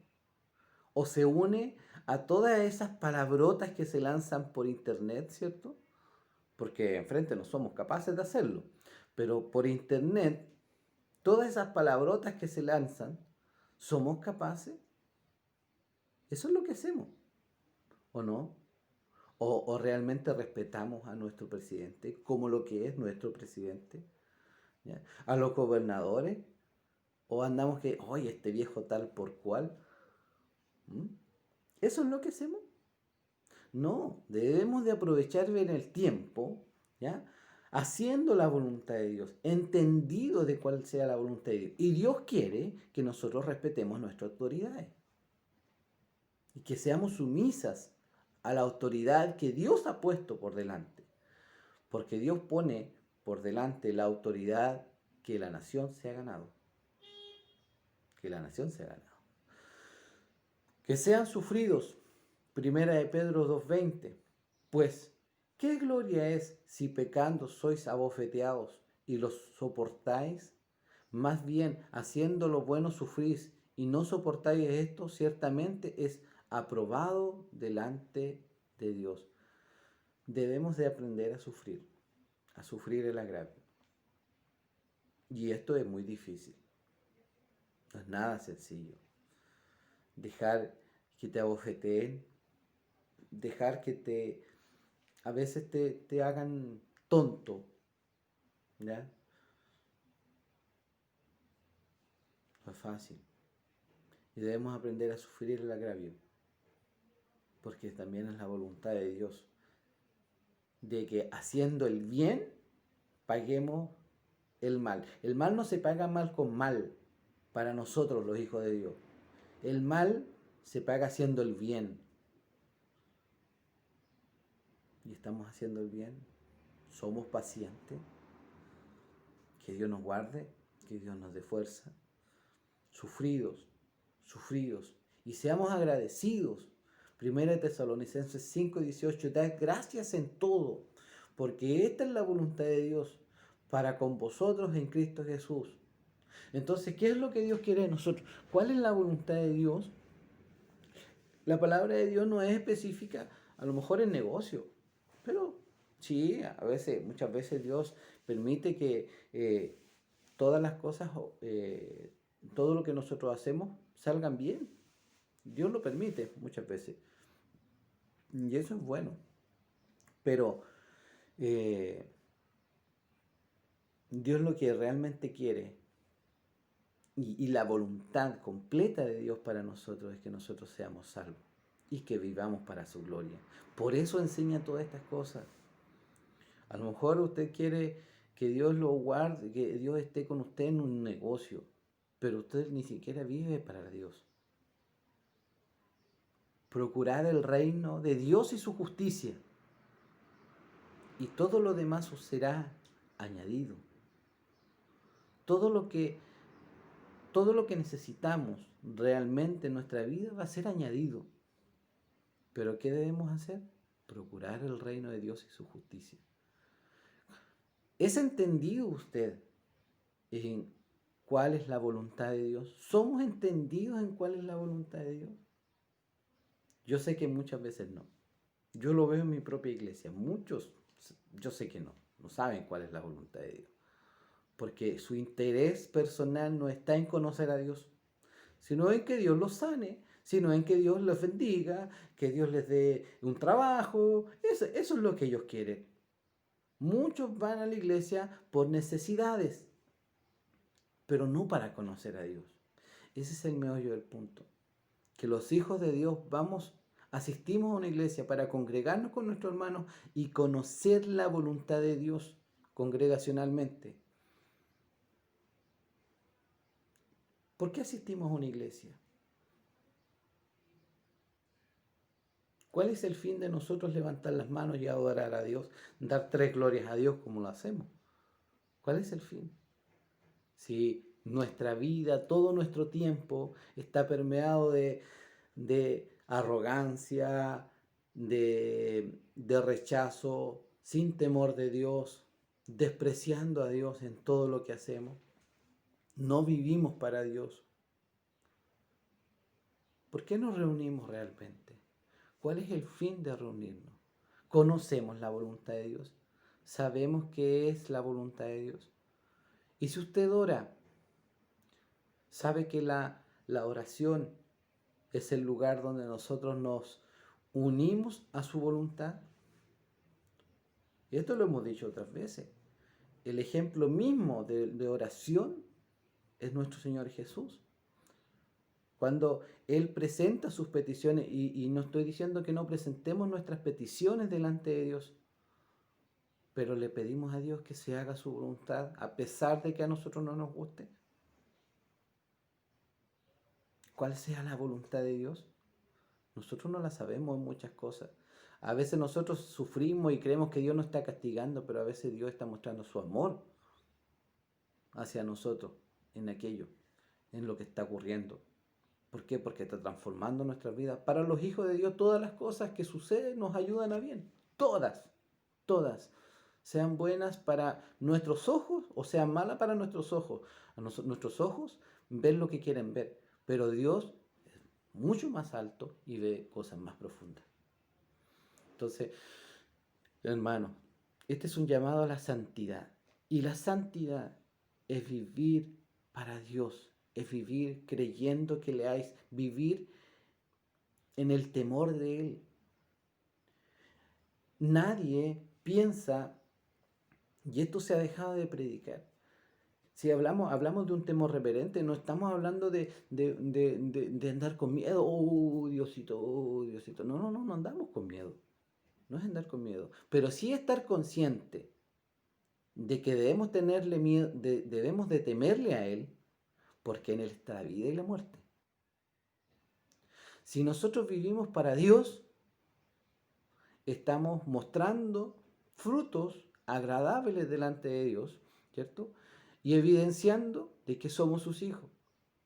¿O se une a todas esas palabrotas que se lanzan por internet, ¿cierto? Porque enfrente no somos capaces de hacerlo. Pero por internet, todas esas palabrotas que se lanzan, ¿somos capaces? Eso es lo que hacemos, ¿o no? ¿O realmente respetamos a nuestro presidente como lo que es nuestro presidente? ¿Ya? ¿A los gobernadores? ¿O andamos que, oye, este viejo tal por cual? ¿Mm? ¿Eso es lo que hacemos? No, debemos de aprovechar bien el tiempo, ¿ya? Haciendo la voluntad de Dios, entendido de cuál sea la voluntad de Dios. Y Dios quiere que nosotros respetemos nuestras autoridades y que seamos sumisas a la autoridad que Dios ha puesto por delante. Porque Dios pone por delante la autoridad que la nación se ha ganado. Que la nación se ha ganado. Que sean sufridos. Primera de Pedro 2:20. Pues, ¿qué gloria es si pecando sois abofeteados y los soportáis? Más bien, haciendo lo bueno sufrís y no soportáis esto, ciertamente es aprobado delante de Dios. Debemos de aprender a sufrir el agravio. Y esto es muy difícil. Esto es nada sencillo. Dejar que te abofeteen, dejar que a veces te hagan tonto, ¿ya? No es fácil. Y debemos aprender a sufrir el agravio, porque también es la voluntad de Dios, de que haciendo el bien, paguemos el mal. El mal no se paga mal con mal para nosotros los hijos de Dios. El mal se paga haciendo el bien. Y estamos haciendo el bien. Somos pacientes. Que Dios nos guarde, que Dios nos dé fuerza. Sufridos, sufridos. Y seamos agradecidos. 1 Tesalonicenses 5:18, da gracias en todo, porque esta es la voluntad de Dios para con vosotros en Cristo Jesús. Entonces, ¿qué es lo que Dios quiere de nosotros? ¿Cuál es la voluntad de Dios? La palabra de Dios no es específica, a lo mejor en negocio, pero sí, muchas veces Dios permite que todas las cosas, todo lo que nosotros hacemos salgan bien. Dios lo permite muchas veces. Y eso es bueno. Pero Dios lo que realmente quiere y la voluntad completa de Dios para nosotros es que nosotros seamos salvos y que vivamos para su gloria. Por eso enseña todas estas cosas. A lo mejor usted quiere que Dios lo guarde, que Dios esté con usted en un negocio, pero usted ni siquiera vive para Dios. Procurar el reino de Dios y su justicia, y todo lo demás os será añadido. Todo lo que necesitamos realmente en nuestra vida va a ser añadido. Pero ¿qué debemos hacer? Procurar el reino de Dios y su justicia. ¿Es entendido usted en cuál es la voluntad de Dios? ¿Somos entendidos en cuál es la voluntad de Dios? Yo sé que muchas veces no. Yo lo veo en mi propia iglesia. Muchos, yo sé que no saben cuál es la voluntad de Dios. Porque su interés personal no está en conocer a Dios, sino en que Dios los sane, sino en que Dios los bendiga, que Dios les dé un trabajo. Eso es lo que ellos quieren. Muchos van a la iglesia por necesidades, pero no para conocer a Dios. Ese es el meollo del punto. Que los hijos de Dios asistimos a una iglesia para congregarnos con nuestros hermanos y conocer la voluntad de Dios congregacionalmente. ¿Por qué asistimos a una iglesia? ¿Cuál es el fin de nosotros levantar las manos y adorar a Dios, dar 3 glorias a Dios como lo hacemos? ¿Cuál es el fin? Si nuestra vida, todo nuestro tiempo está permeado de arrogancia, de rechazo, sin temor de Dios, despreciando a Dios en todo lo que hacemos, no vivimos para Dios. ¿Por qué nos reunimos realmente? ¿Cuál es el fin de reunirnos? ¿Conocemos la voluntad de Dios? ¿Sabemos qué es la voluntad de Dios? Y si usted ora, sabe que la oración es el lugar donde nosotros nos unimos a su voluntad. Y esto lo hemos dicho otras veces. El ejemplo mismo de oración es nuestro Señor Jesús. Cuando Él presenta sus peticiones, y no estoy diciendo que no presentemos nuestras peticiones delante de Dios, pero le pedimos a Dios que se haga su voluntad a pesar de que a nosotros no nos guste. ¿Cuál sea la voluntad de Dios? Nosotros no la sabemos en muchas cosas. A veces nosotros sufrimos y creemos que Dios nos está castigando, pero a veces Dios está mostrando su amor hacia nosotros en aquello, en lo que está ocurriendo. ¿Por qué? Porque está transformando nuestras vidas. Para los hijos de Dios, todas las cosas que suceden nos ayudan a bien. Todas, todas. Sean buenas para nuestros ojos o sean malas para nuestros ojos. Nuestros ojos ven lo que quieren ver, pero Dios es mucho más alto y ve cosas más profundas. Entonces, hermano, este es un llamado a la santidad. Y la santidad es vivir para Dios es vivir creyendo que le hay, vivir en el temor de Él. Nadie piensa, y esto se ha dejado de predicar. Si hablamos de un temor reverente, no estamos hablando de andar con miedo. Oh, Diosito, oh, Diosito. No andamos con miedo. No es andar con miedo. Pero sí estar consciente de que debemos tenerle miedo, debemos de temerle a Él, porque en Él está la vida y la muerte. Si nosotros vivimos para Dios, estamos mostrando frutos agradables delante de Dios, ¿cierto? Y evidenciando de que somos sus hijos.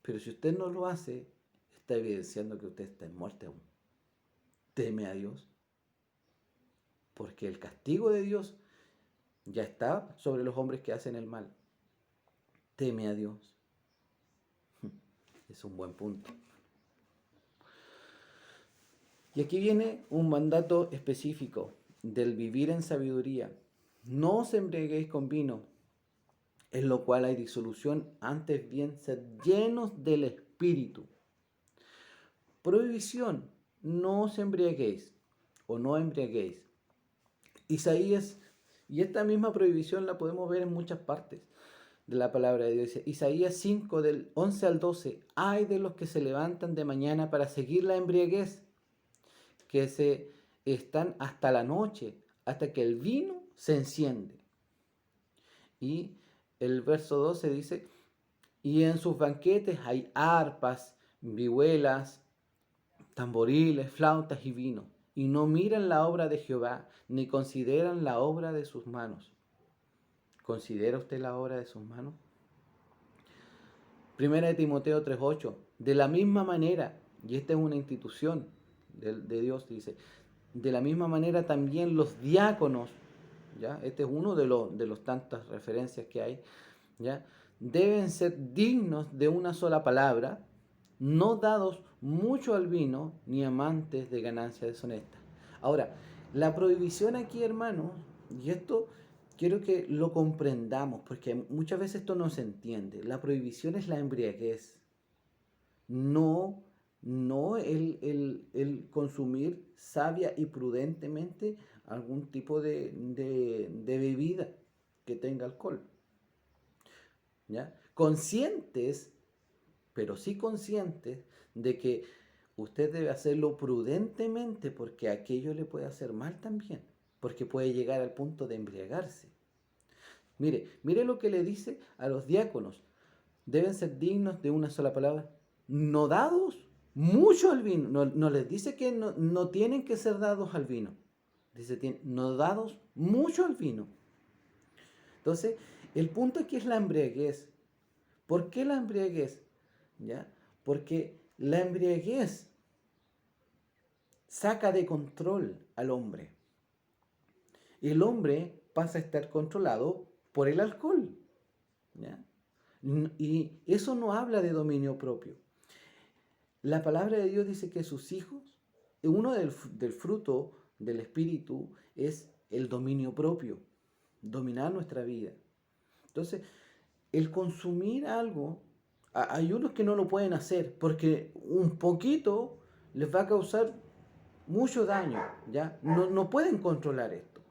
Pero si usted no lo hace, está evidenciando que usted está en muerte aún. Teme a Dios, porque el castigo de Dios ya está sobre los hombres que hacen el mal. Teme a Dios. Es un buen punto. Y aquí viene un mandato específico del vivir en sabiduría. No os embriaguéis con vino, en lo cual hay disolución, antes bien sed llenos del Espíritu. Prohibición, no os embriaguéis o no embriaguéis. Isaías, y esta misma prohibición la podemos ver en muchas partes de la palabra de Dios. Isaías 5, del 11 al 12, ay de los que se levantan de mañana para seguir la embriaguez, que se están hasta la noche, hasta que el vino se enciende. Y el verso 12 dice, y en sus banquetes hay arpas, vihuelas, tamboriles, flautas y vino, y no miran la obra de Jehová, ni consideran la obra de sus manos. ¿Considera usted la obra de sus manos? Primera de Timoteo 3:8, de la misma manera, y esta es una institución de Dios, dice, de la misma manera también los diáconos, ¿ya? Este es uno de los tantas referencias que hay, ¿ya? Deben ser dignos de una sola palabra, no dados mucho al vino, ni amantes de ganancias deshonestas. Ahora, la prohibición aquí, hermanos, y esto quiero que lo comprendamos, porque muchas veces esto no se entiende. La prohibición es la embriaguez, no el consumir sabia y prudentemente algún tipo de bebida que tenga alcohol. ¿Ya? Conscientes, pero sí conscientes de que usted debe hacerlo prudentemente, porque aquello le puede hacer mal también, porque puede llegar al punto de embriagarse. Mire lo que le dice a los diáconos. Deben ser dignos de una sola palabra, no dados mucho al vino. No les dice que no tienen que ser dados al vino. Dice, no dados mucho al vino. Entonces, el punto aquí es la embriaguez. ¿Por qué la embriaguez? ¿Ya? Porque la embriaguez saca de control al hombre. El hombre pasa a estar controlado por el alcohol. ¿Ya? Y eso no habla de dominio propio. La palabra de Dios dice que sus hijos, uno del fruto del Espíritu es el dominio propio, dominar nuestra vida. Entonces, el consumir algo, hay unos que no lo pueden hacer porque un poquito les va a causar mucho daño, ¿ya? No pueden controlar esto.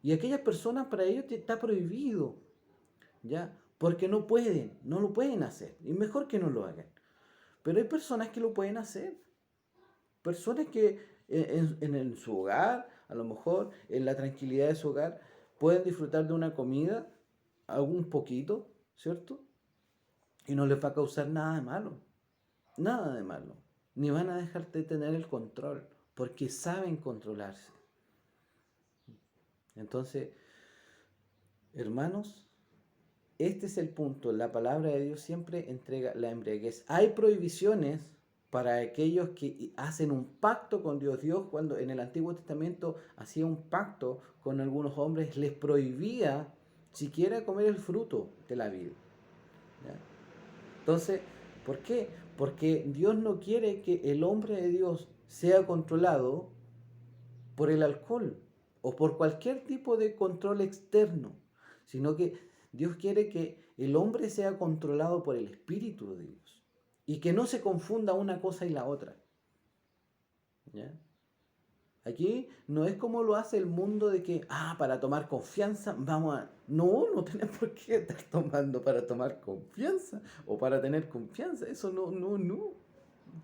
Y aquellas personas, para ellos está prohibido, ¿ya? Porque no pueden, no lo pueden hacer. Y mejor que no lo hagan. Pero hay personas que lo pueden hacer. Personas que en su hogar, a lo mejor en la tranquilidad de su hogar, pueden disfrutar de una comida, algún poquito, ¿cierto? Y no les va a causar nada de malo. Nada de malo. Ni van a dejar de tener el control, porque saben controlarse. Entonces, hermanos, este es el punto. La palabra de Dios siempre entrega la embriaguez. Hay prohibiciones para aquellos que hacen un pacto con Dios. Dios, cuando en el Antiguo Testamento hacía un pacto con algunos hombres, les prohibía siquiera comer el fruto de la vid. ¿Ya? Entonces, ¿por qué? Porque Dios no quiere que el hombre de Dios sea controlado por el alcohol o por cualquier tipo de control externo, sino que Dios quiere que el hombre sea controlado por el Espíritu de Dios. Y que no se confunda una cosa y la otra. ¿Ya? Aquí no es como lo hace el mundo de que, para tomar confianza, vamos a... No, no tenemos por qué estar tomando para tomar confianza o para tener confianza. Eso no.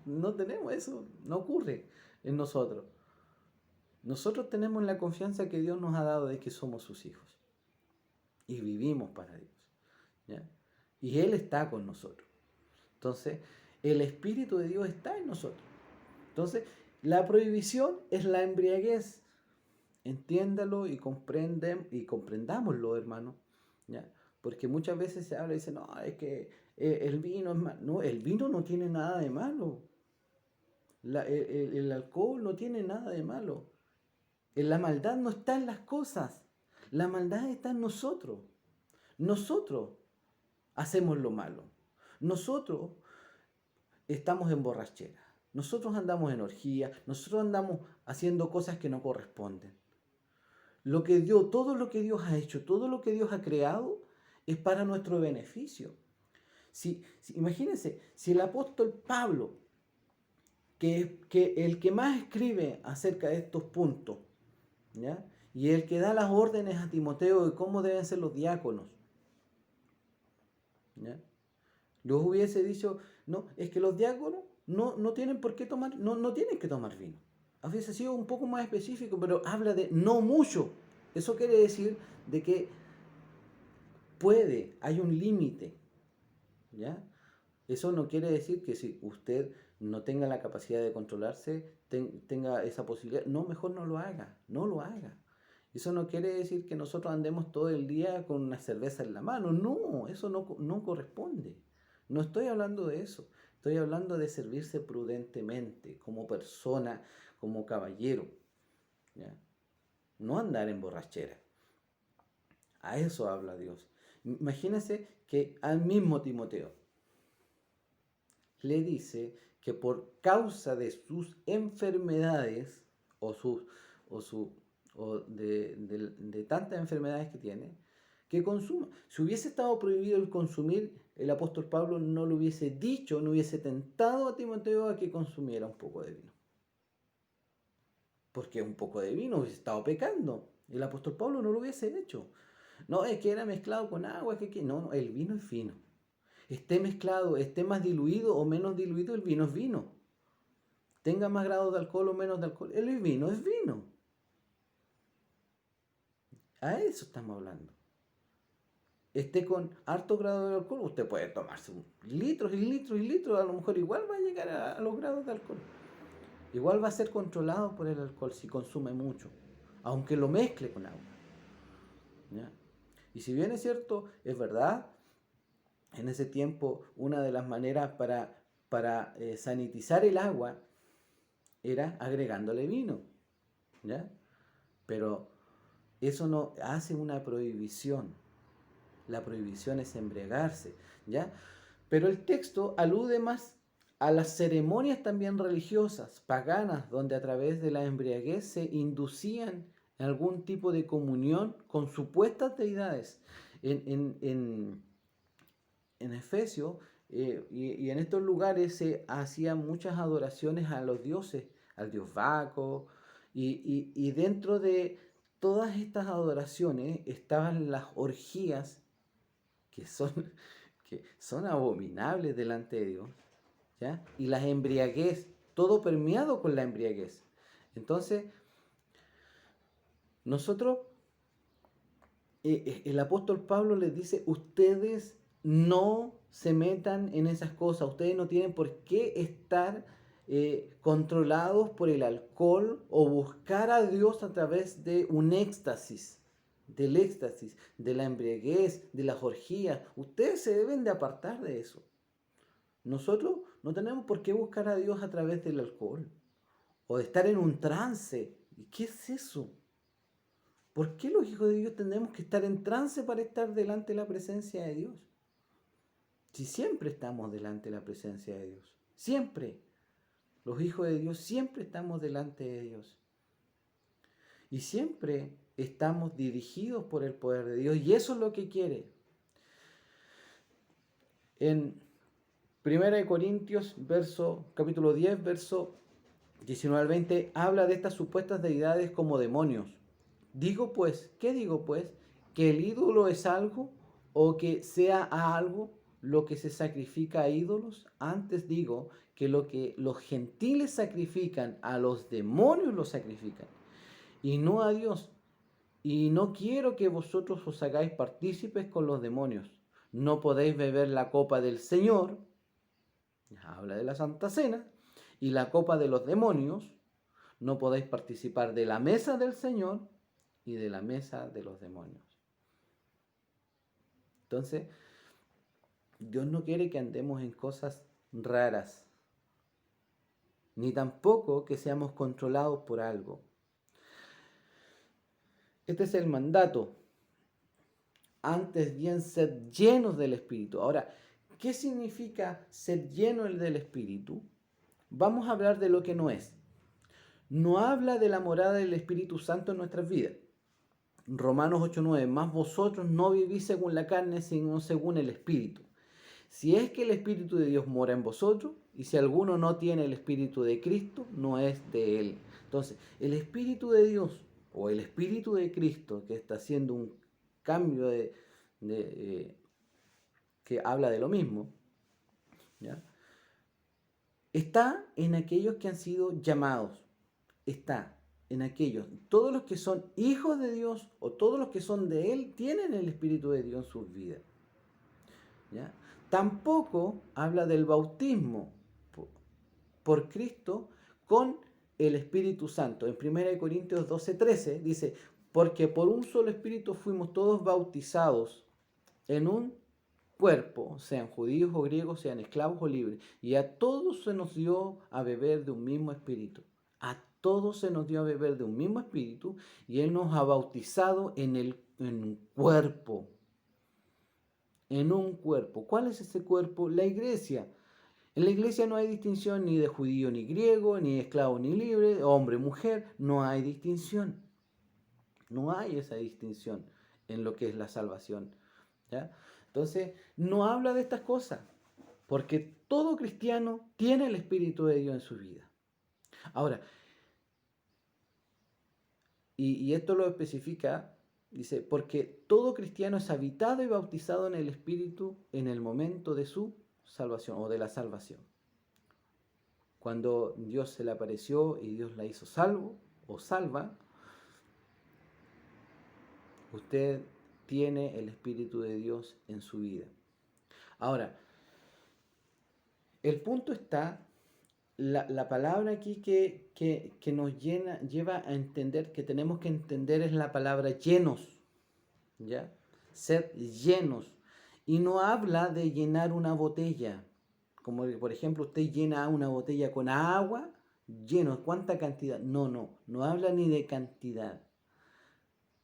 No tenemos eso, no ocurre en nosotros. Nosotros tenemos la confianza que Dios nos ha dado de que somos sus hijos y vivimos para Dios. ¿Ya? Y Él está con nosotros. Entonces, el Espíritu de Dios está en nosotros. Entonces, la prohibición es la embriaguez. Entiéndalo y comprendámoslo, hermano. ¿Ya? Porque muchas veces se habla y dice, no, es que el vino es malo. No, el vino no tiene nada de malo. El alcohol no tiene nada de malo. La maldad no está en las cosas. La maldad está en nosotros. Nosotros hacemos lo malo. Nosotros estamos en borrachera. Nosotros andamos en orgía. Nosotros andamos haciendo cosas que no corresponden. Todo lo que Dios ha hecho, todo lo que Dios ha creado es para nuestro beneficio. Imagínense, si el apóstol Pablo, que el que más escribe acerca de estos puntos, ¿ya? Y el que da las órdenes a Timoteo de cómo deben ser los diáconos, ¿ya? Los hubiese dicho, no, es que los diáconos no tienen por qué tomar, no tienen que tomar vino. Hubiese sido un poco más específico, pero habla de no mucho. Eso quiere decir de que hay un límite, ¿ya? Eso no quiere decir que si usted no tenga la capacidad de controlarse, tenga esa posibilidad. No, mejor no lo haga, no lo haga. Eso no quiere decir que nosotros andemos todo el día con una cerveza en la mano. No, eso no corresponde. No estoy hablando de eso. Estoy hablando de servirse prudentemente, como persona, como caballero. ¿Ya? No andar en borrachera. A eso habla Dios. Imagínense que al mismo Timoteo le dice que por causa de sus enfermedades de tantas enfermedades que tiene, que consuma. Si hubiese estado prohibido el consumir, el apóstol Pablo no lo hubiese dicho, no hubiese tentado a Timoteo a que consumiera un poco de vino. Porque un poco de vino hubiese estado pecando. El apóstol Pablo no lo hubiese hecho. No, es que era mezclado con agua, no, el vino es vino. Esté mezclado, esté más diluido o menos diluido, el vino es vino. Tenga más grados de alcohol o menos de alcohol, el vino es vino. A eso estamos hablando. Esté con harto grado de alcohol, usted puede tomarse litros y litros y litros, a lo mejor igual va a llegar a los grados de alcohol. Igual va a ser controlado por el alcohol si consume mucho, aunque lo mezcle con agua. ¿Ya? Y si bien es cierto, es verdad, en ese tiempo una de las maneras para sanitizar el agua era agregándole vino, ¿ya? Pero eso no hace una prohibición. La prohibición es embriagarse, ¿ya? Pero el texto alude más a las ceremonias también religiosas, paganas, donde a través de la embriaguez se inducían algún tipo de comunión con supuestas deidades. En Efesios y en estos lugares se hacían muchas adoraciones a los dioses, al dios Baco, y dentro de todas estas adoraciones estaban las orgías que son abominables delante de Dios, ¿ya? Y las embriaguez, todo permeado con la embriaguez. Entonces, nosotros, el apóstol Pablo les dice, ustedes no se metan en esas cosas, ustedes no tienen por qué estar controlados por el alcohol o buscar a Dios a través de un éxtasis, del éxtasis, de la embriaguez, de las orgías. Ustedes se deben de apartar de eso. Nosotros no tenemos por qué buscar a Dios a través del alcohol o de estar en un trance. ¿Y qué es eso? ¿Por qué los hijos de Dios tenemos que estar en trance para estar delante de la presencia de Dios? Si siempre estamos delante de la presencia de Dios. Siempre. Los hijos de Dios siempre estamos delante de Dios. Y siempre estamos dirigidos por el poder de Dios. Y eso es lo que quiere. En Primera de Corintios, capítulo 10, verso 19 al 20, habla de estas supuestas deidades como demonios. ¿Qué digo pues? ¿Que el ídolo es algo o que sea algo lo que se sacrifica a ídolos? Antes digo que lo que los gentiles sacrifican, a los demonios lo sacrifican, y no a Dios. Y no quiero que vosotros os hagáis partícipes con los demonios. No podéis beber la copa del Señor, habla de la Santa Cena, y la copa de los demonios. No podéis participar de la mesa del Señor y de la mesa de los demonios. Entonces, Dios no quiere que andemos en cosas raras, ni tampoco que seamos controlados por algo. Este es el mandato. Antes bien, ser llenos del Espíritu. Ahora, ¿qué significa ser llenos del Espíritu? Vamos a hablar de lo que no es. No habla de la morada del Espíritu Santo en nuestras vidas. Romanos 8:9, más vosotros no vivís según la carne, sino según el Espíritu. Si es que el Espíritu de Dios mora en vosotros, y si alguno no tiene el Espíritu de Cristo, no es de él. Entonces, el Espíritu de Dios o el Espíritu de Cristo, que está haciendo un cambio que habla de lo mismo, ¿ya? Está en aquellos que han sido llamados, está en aquellos. Todos los que son hijos de Dios o todos los que son de Él tienen el Espíritu de Dios en sus vidas, ¿ya? Tampoco habla del bautismo por Cristo con el Espíritu Santo. En 1 Corintios 12:13 dice, porque por un solo Espíritu fuimos todos bautizados en un cuerpo, sean judíos o griegos, sean esclavos o libres, y a todos se nos dio a beber de un mismo Espíritu. A todos se nos dio a beber de un mismo Espíritu, y Él nos ha bautizado en un cuerpo. En un cuerpo. ¿Cuál es ese cuerpo? La iglesia. En la iglesia no hay distinción ni de judío ni griego, ni esclavo ni libre, hombre, mujer, no hay distinción. No hay esa distinción en lo que es la salvación, ¿ya? Entonces, no habla de estas cosas, porque todo cristiano tiene el Espíritu de Dios en su vida. Ahora, y esto lo especifica, dice, porque todo cristiano es habitado y bautizado en el Espíritu en el momento de su salvación o de la salvación. Cuando Dios se le apareció y Dios la hizo salvo o salva, usted tiene el Espíritu de Dios en su vida. Ahora, el punto está, la palabra aquí que nos lleva a entender, que tenemos que entender, es la palabra llenos, ¿ya? Ser llenos. Y no habla de llenar una botella, como por ejemplo usted llena una botella con agua, lleno, ¿cuánta cantidad? No habla ni de cantidad.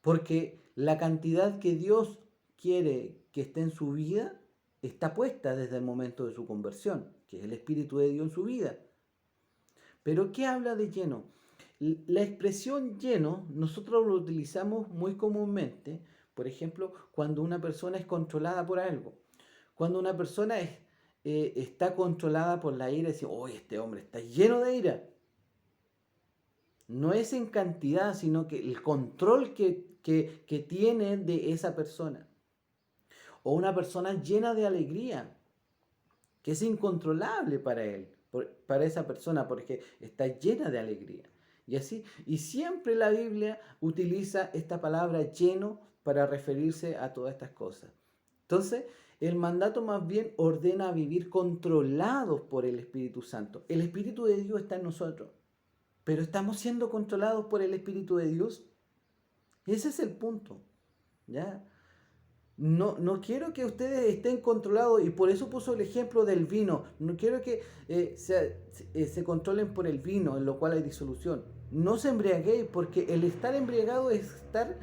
Porque la cantidad que Dios quiere que esté en su vida está puesta desde el momento de su conversión, que es el Espíritu de Dios en su vida. Pero ¿qué habla de lleno? La expresión lleno nosotros lo utilizamos muy comúnmente, por ejemplo, cuando una persona es controlada por algo. Cuando una persona está controlada por la ira, dice, oh, este hombre está lleno de ira. No es en cantidad, sino que el control que tiene de esa persona. O una persona llena de alegría, que es incontrolable para él, para esa persona, porque está llena de alegría. Y así, y siempre la Biblia utiliza esta palabra lleno para referirse a todas estas cosas. Entonces, el mandato más bien ordena a vivir controlados por el Espíritu Santo. El Espíritu de Dios está en nosotros, pero ¿estamos siendo controlados por el Espíritu de Dios? Ese es el punto, ¿ya? No quiero que ustedes estén controlados, y por eso puso el ejemplo del vino. No quiero que se controlen por el vino, en lo cual hay disolución. No se embriaguéis, porque el estar embriagado es estar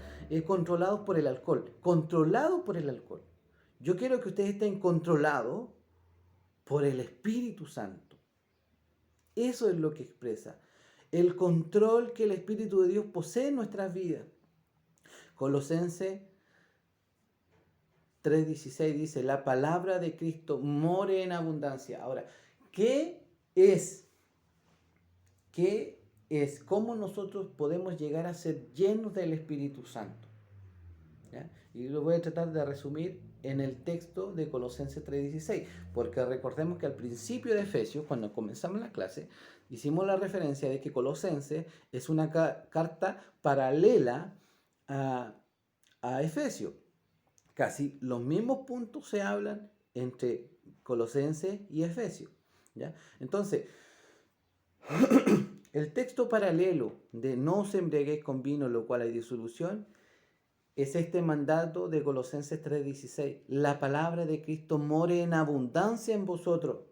controlados por el alcohol. Controlados por el alcohol. Yo quiero que ustedes estén controlados por el Espíritu Santo. Eso es lo que expresa el control que el Espíritu de Dios posee en nuestras vidas. Colosenses 3:16 dice, la palabra de Cristo more en abundancia. Ahora, ¿qué es? ¿Qué es? ¿Cómo nosotros podemos llegar a ser llenos del Espíritu Santo? ¿Ya? Y lo voy a tratar de resumir en el texto de Colosenses 3:16, porque recordemos que al principio de Efesios, cuando comenzamos la clase, hicimos la referencia de que Colosenses es una carta paralela a Efesios. Casi los mismos puntos se hablan entre Colosenses y Efesios. ¿Ya? Entonces, el texto paralelo de no os embriaguéis con vino, en lo cual hay disolución, es este mandato de Colosenses 3:16. La palabra de Cristo more en abundancia en vosotros.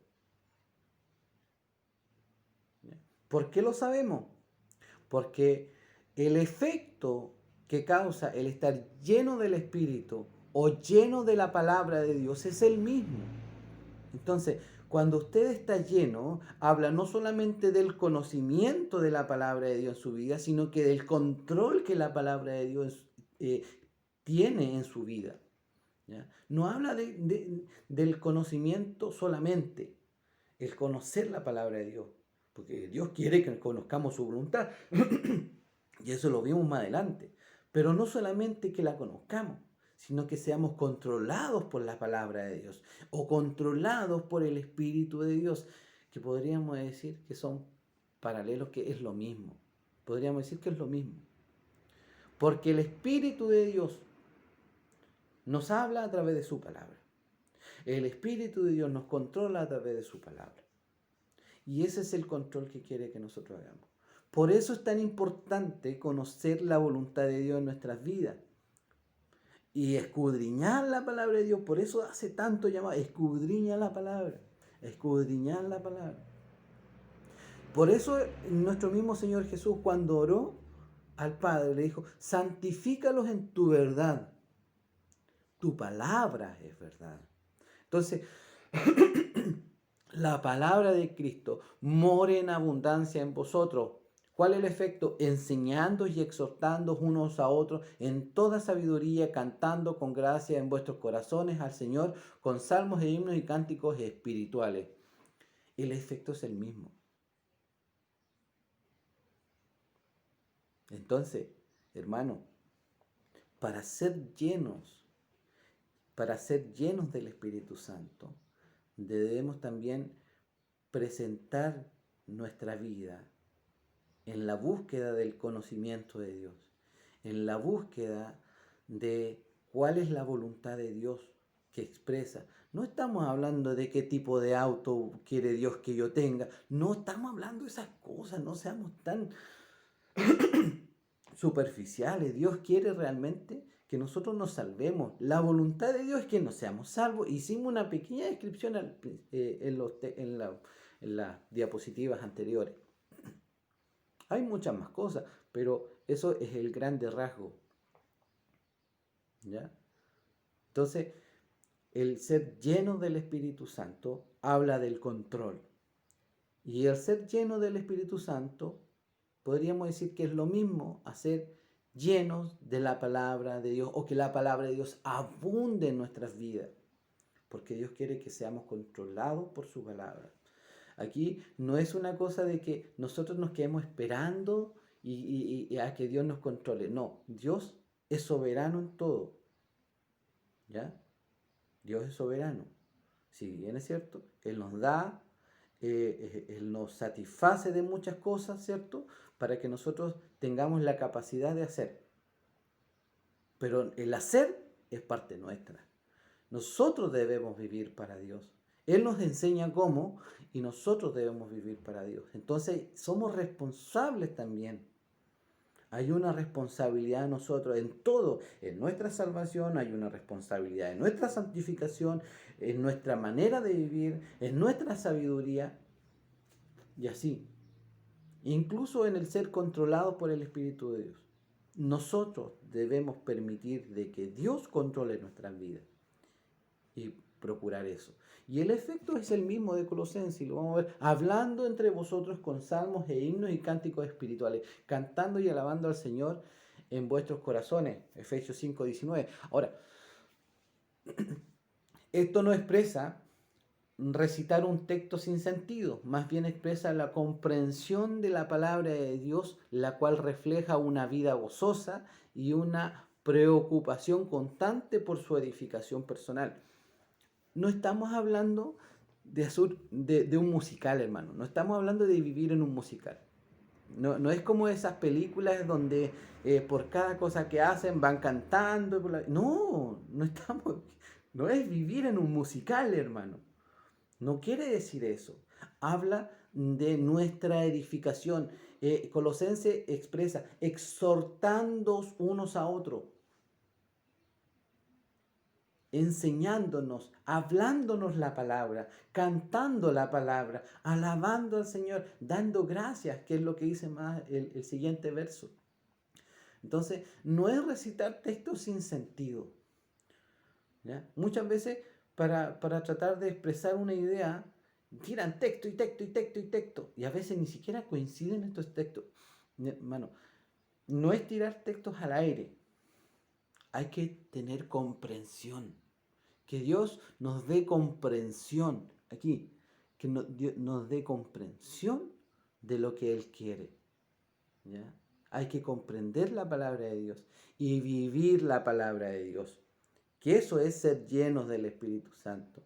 ¿Por qué lo sabemos? Porque el efecto que causa el estar lleno del Espíritu o lleno de la palabra de Dios es el mismo. Entonces, cuando usted está lleno, habla no solamente del conocimiento de la palabra de Dios en su vida, sino que del control que la palabra de Dios tiene en su vida. ¿Ya? No habla del conocimiento solamente, el conocer la palabra de Dios, porque Dios quiere que conozcamos su voluntad, y eso lo vimos más adelante. Pero no solamente que la conozcamos, sino que seamos controlados por la palabra de Dios o controlados por el Espíritu de Dios, que podríamos decir que son paralelos, que es lo mismo. Podríamos decir que es lo mismo. Porque el Espíritu de Dios nos habla a través de su palabra. El Espíritu de Dios nos controla a través de su palabra. Y ese es el control que quiere que nosotros hagamos. Por eso es tan importante conocer la voluntad de Dios en nuestras vidas. Y escudriñar la palabra de Dios. Por eso hace tanto llamado, escudriña la palabra. Escudriñar la palabra. Por eso nuestro mismo Señor Jesús, cuando oró al Padre, le dijo, santifícalos en tu verdad. Tu palabra es verdad. Entonces, la palabra de Cristo more en abundancia en vosotros. ¿Cuál es el efecto? Enseñando y exhortando unos a otros en toda sabiduría, cantando con gracia en vuestros corazones al Señor con salmos e himnos y cánticos espirituales. El efecto es el mismo. Entonces, hermano, para ser llenos del Espíritu Santo, debemos también presentar nuestra vida en la búsqueda del conocimiento de Dios, en la búsqueda de cuál es la voluntad de Dios que expresa. No estamos hablando de qué tipo de auto quiere Dios que yo tenga, no estamos hablando de esas cosas, no seamos tan superficiales. Dios quiere realmente que nosotros nos salvemos. La voluntad de Dios es que nos seamos salvos. Hicimos una pequeña descripción en las diapositivas anteriores. Hay muchas más cosas, pero eso es el grande rasgo. ¿Ya? Entonces, el ser lleno del Espíritu Santo habla del control. Y el ser lleno del Espíritu Santo, podríamos decir que es lo mismo a ser llenos de la palabra de Dios, o que la palabra de Dios abunde en nuestras vidas, porque Dios quiere que seamos controlados por su palabra. Aquí no es una cosa de que nosotros nos quedemos esperando y a que Dios nos controle. No, Dios es soberano en todo. ¿Ya? Dios es soberano. Si bien es cierto, Él nos da, Él nos satisface de muchas cosas, ¿cierto? Para que nosotros tengamos la capacidad de hacer. Pero el hacer es parte nuestra. Nosotros debemos vivir para Dios. Él nos enseña cómo y nosotros debemos vivir para Dios. Entonces somos responsables también. Hay una responsabilidad de nosotros en todo, en nuestra salvación, hay una responsabilidad en nuestra santificación, en nuestra manera de vivir, en nuestra sabiduría y así. Incluso en el ser controlado por el Espíritu de Dios. Nosotros debemos permitir de que Dios controle nuestras vidas y procurar eso. Y el efecto es el mismo de Colosenses, y lo vamos a ver, hablando entre vosotros con salmos e himnos y cánticos espirituales, cantando y alabando al Señor en vuestros corazones, Efesios 5:19. Ahora, Esto no expresa recitar un texto sin sentido, más bien expresa la comprensión de la palabra de Dios, la cual refleja una vida gozosa y una preocupación constante por su edificación personal. No estamos hablando de un musical, hermano, no estamos hablando de vivir en un musical. No, no es como esas películas donde por cada cosa que hacen van cantando. No, no estamos, no es vivir en un musical, hermano. No quiere decir eso. Habla de nuestra edificación. Colosense expresa, exhortándoos unos a otros, enseñándonos, hablándonos la palabra, cantando la palabra, alabando al Señor, dando gracias, que es lo que dice más el siguiente verso. Entonces, no es recitar textos sin sentido. ¿Ya? Muchas veces, para tratar de expresar una idea, tiran texto y texto y texto y texto. Y a veces ni siquiera coinciden estos textos. Hermano, no es tirar textos al aire. Hay que tener comprensión. Que Dios nos dé comprensión. Aquí, que nos dé comprensión de lo que Él quiere. ¿Ya? Hay que comprender la palabra de Dios y vivir la palabra de Dios. Que eso es ser llenos del Espíritu Santo.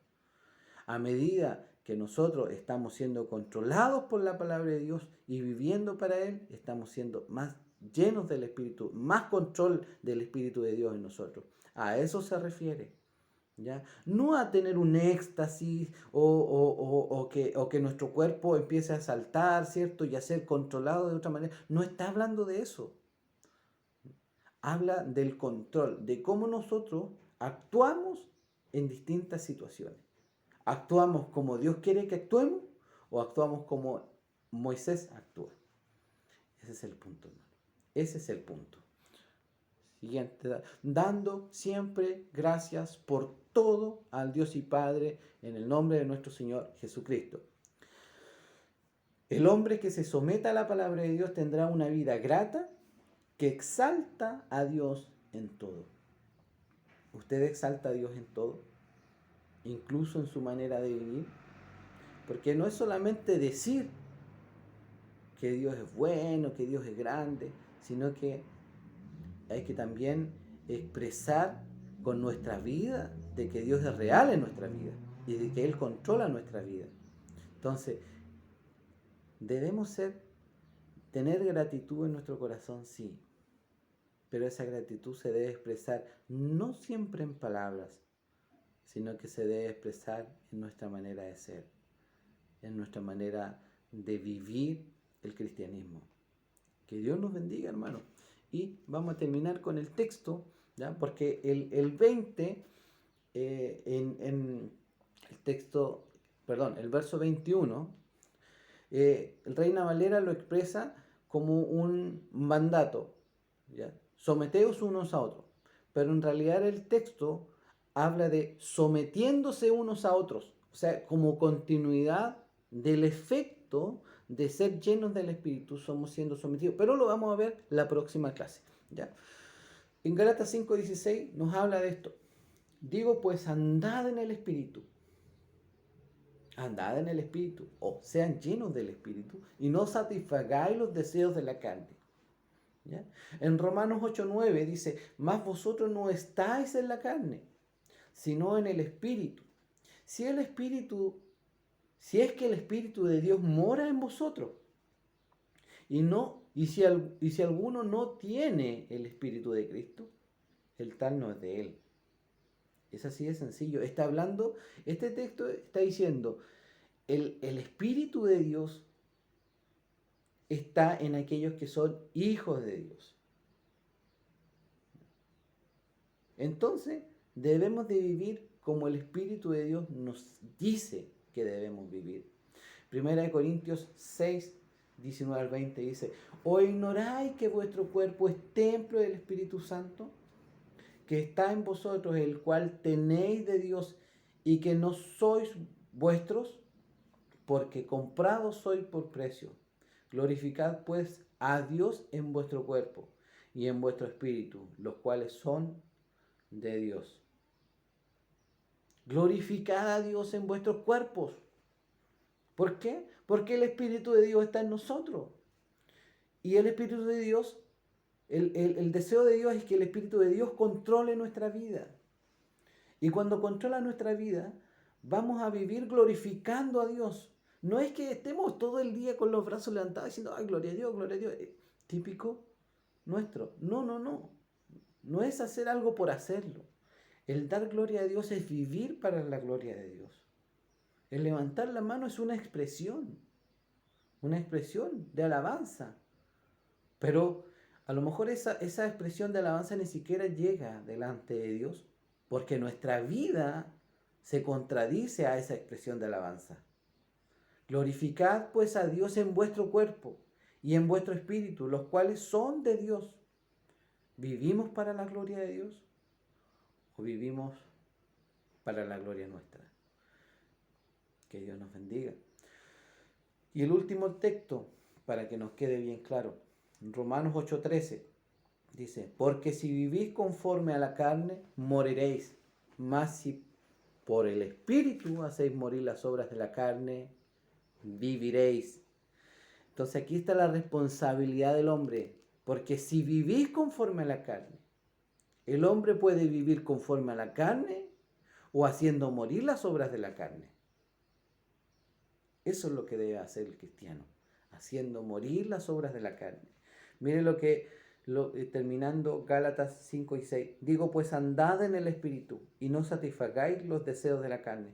A medida que nosotros estamos siendo controlados por la palabra de Dios y viviendo para Él, estamos siendo más llenos del Espíritu, más control del Espíritu de Dios en nosotros. A eso se refiere. ¿Ya? No a tener un éxtasis o que nuestro cuerpo empiece a saltar, ¿cierto? Y a ser controlado de otra manera. No está hablando de eso. Habla del control, de cómo nosotros actuamos en distintas situaciones. ¿Actuamos como Dios quiere que actuemos o actuamos como Moisés actúa? Ese es el punto, hermano. Ese es el punto. Siguiente, dando siempre gracias por todo al Dios y Padre en el nombre de nuestro Señor Jesucristo. El hombre que se someta a la palabra de Dios tendrá una vida grata que exalta a Dios en todo. ¿Usted exalta a Dios en todo? Incluso en su manera de vivir. Porque no es solamente decir que Dios es bueno, que Dios es grande, sino que hay que también expresar con nuestra vida de que Dios es real en nuestra vida y de que Él controla nuestra vida. Entonces, debemos tener gratitud en nuestro corazón, sí, pero esa gratitud se debe expresar no siempre en palabras, sino que se debe expresar en nuestra manera de ser, en nuestra manera de vivir el cristianismo. Que Dios nos bendiga, hermano. Y vamos a terminar con el texto, ¿ya? Porque el 20, en el texto, perdón, el verso 21, el Reina Valera lo expresa como un mandato, ¿ya? Someteos unos a otros. Pero en realidad el texto habla de sometiéndose unos a otros, o sea, como continuidad del efecto de ser llenos del Espíritu, somos siendo sometidos. Pero lo vamos a ver la próxima clase, ¿ya? En Gálatas 5:16 nos habla de esto. Digo, pues andad en el Espíritu. Andad en el Espíritu, o sean llenos del Espíritu, y no satisfagáis los deseos de la carne. ¿Ya? En Romanos 8:9 dice, mas vosotros no estáis en la carne, sino en el Espíritu. Si el Espíritu, si es que el Espíritu de Dios mora en vosotros, y si alguno no tiene el Espíritu de Cristo, el tal no es de él. Es así de sencillo. Está hablando, este texto está diciendo, el Espíritu de Dios está en aquellos que son hijos de Dios. Entonces, debemos de vivir como el Espíritu de Dios nos dice que debemos vivir. Primera de Corintios 6, 19 al 20 dice, ¿o ignoráis que vuestro cuerpo es templo del Espíritu Santo, que está en vosotros, el cual tenéis de Dios, y que no sois vuestros, porque comprados sois por precio? Glorificad pues a Dios en vuestro cuerpo y en vuestro espíritu, los cuales son de Dios. Glorificad a Dios en vuestros cuerpos. ¿Por qué? Porque el Espíritu de Dios está en nosotros. Y el Espíritu de Dios, el deseo de Dios es que el Espíritu de Dios controle nuestra vida. Y cuando controla nuestra vida, vamos a vivir glorificando a Dios. No es que estemos todo el día con los brazos levantados diciendo, ay, gloria a Dios, gloria a Dios. Típico nuestro. No, no, no. No es hacer algo por hacerlo. El dar gloria a Dios es vivir para la gloria de Dios. El levantar la mano es una expresión de alabanza. Pero a lo mejor esa expresión de alabanza ni siquiera llega delante de Dios, porque nuestra vida se contradice a esa expresión de alabanza. Glorificad pues a Dios en vuestro cuerpo y en vuestro espíritu, los cuales son de Dios. ¿Vivimos para la gloria de Dios o vivimos para la gloria nuestra? Que Dios nos bendiga. Y el último texto, para que nos quede bien claro, Romanos 8:13, dice, porque si vivís conforme a la carne, moriréis, mas si por el Espíritu hacéis morir las obras de la carne, viviréis. Entonces aquí está la responsabilidad del hombre, porque si vivís conforme a la carne, el hombre puede vivir conforme a la carne o haciendo morir las obras de la carne. Eso es lo que debe hacer el cristiano, haciendo morir las obras de la carne. Mire terminando Gálatas 5 y 6. Digo, pues andad en el Espíritu y no satisfagáis los deseos de la carne,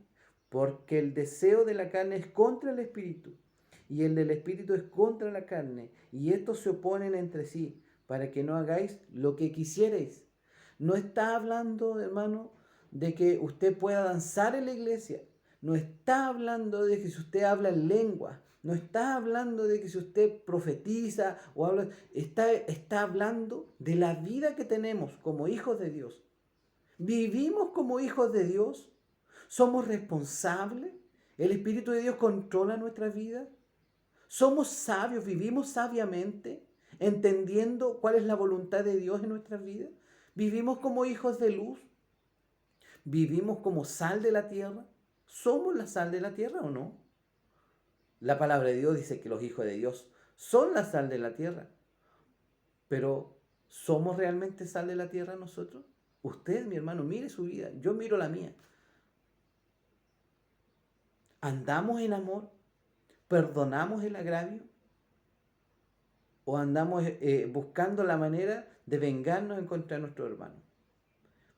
porque el deseo de la carne es contra el Espíritu y el del Espíritu es contra la carne, y estos se oponen entre sí, para que no hagáis lo que quisierais. No está hablando, hermano, de que usted pueda danzar en la iglesia. No está hablando de que si usted habla en lengua. No está hablando de que si usted profetiza o habla. Está hablando de la vida que tenemos como hijos de Dios. ¿Vivimos como hijos de Dios? ¿Somos responsables? ¿El Espíritu de Dios controla nuestra vida? ¿Somos sabios? ¿Vivimos sabiamente? ¿Entendiendo cuál es la voluntad de Dios en nuestras vidas? ¿Vivimos como hijos de luz? ¿Vivimos como sal de la tierra? ¿Somos la sal de la tierra o no? La palabra de Dios dice que los hijos de Dios son la sal de la tierra. Pero, ¿somos realmente sal de la tierra nosotros? Usted, mi hermano, mire su vida. Yo miro la mía. ¿Andamos en amor? ¿Perdonamos el agravio? ¿O andamos buscando la manera de vengarnos en contra de nuestro hermano?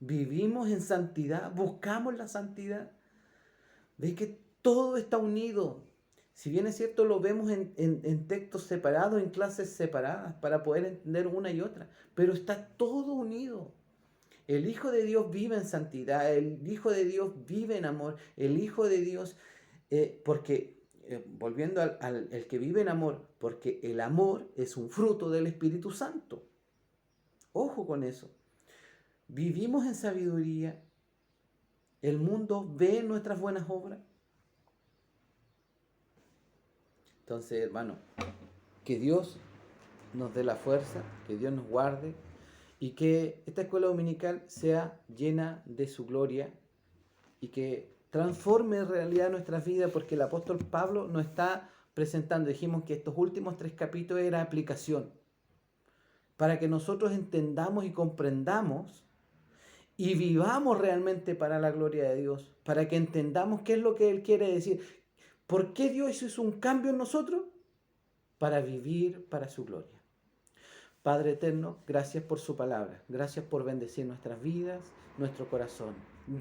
¿Vivimos en santidad? ¿Buscamos la santidad? ¿Ve que todo está unido? Si bien es cierto, lo vemos en textos separados, en clases separadas, para poder entender una y otra, pero está todo unido. El Hijo de Dios vive en santidad, el Hijo de Dios vive en amor, el Hijo de Dios, volviendo al el que vive en amor, porque el amor es un fruto del Espíritu Santo. Ojo con eso. Vivimos en sabiduría, el mundo ve nuestras buenas obras. Entonces, hermano, que Dios nos dé la fuerza, que Dios nos guarde y que esta escuela dominical sea llena de su gloria y que transforme en realidad nuestras vidas, porque el apóstol Pablo nos está presentando, dijimos que estos últimos 3 capítulos era aplicación, para que nosotros entendamos y comprendamos y vivamos realmente para la gloria de Dios, para que entendamos qué es lo que Él quiere decir. ¿Por qué Dios hizo un cambio en nosotros? Para vivir para su gloria. Padre eterno, gracias por su palabra, gracias por bendecir nuestras vidas, nuestro corazón.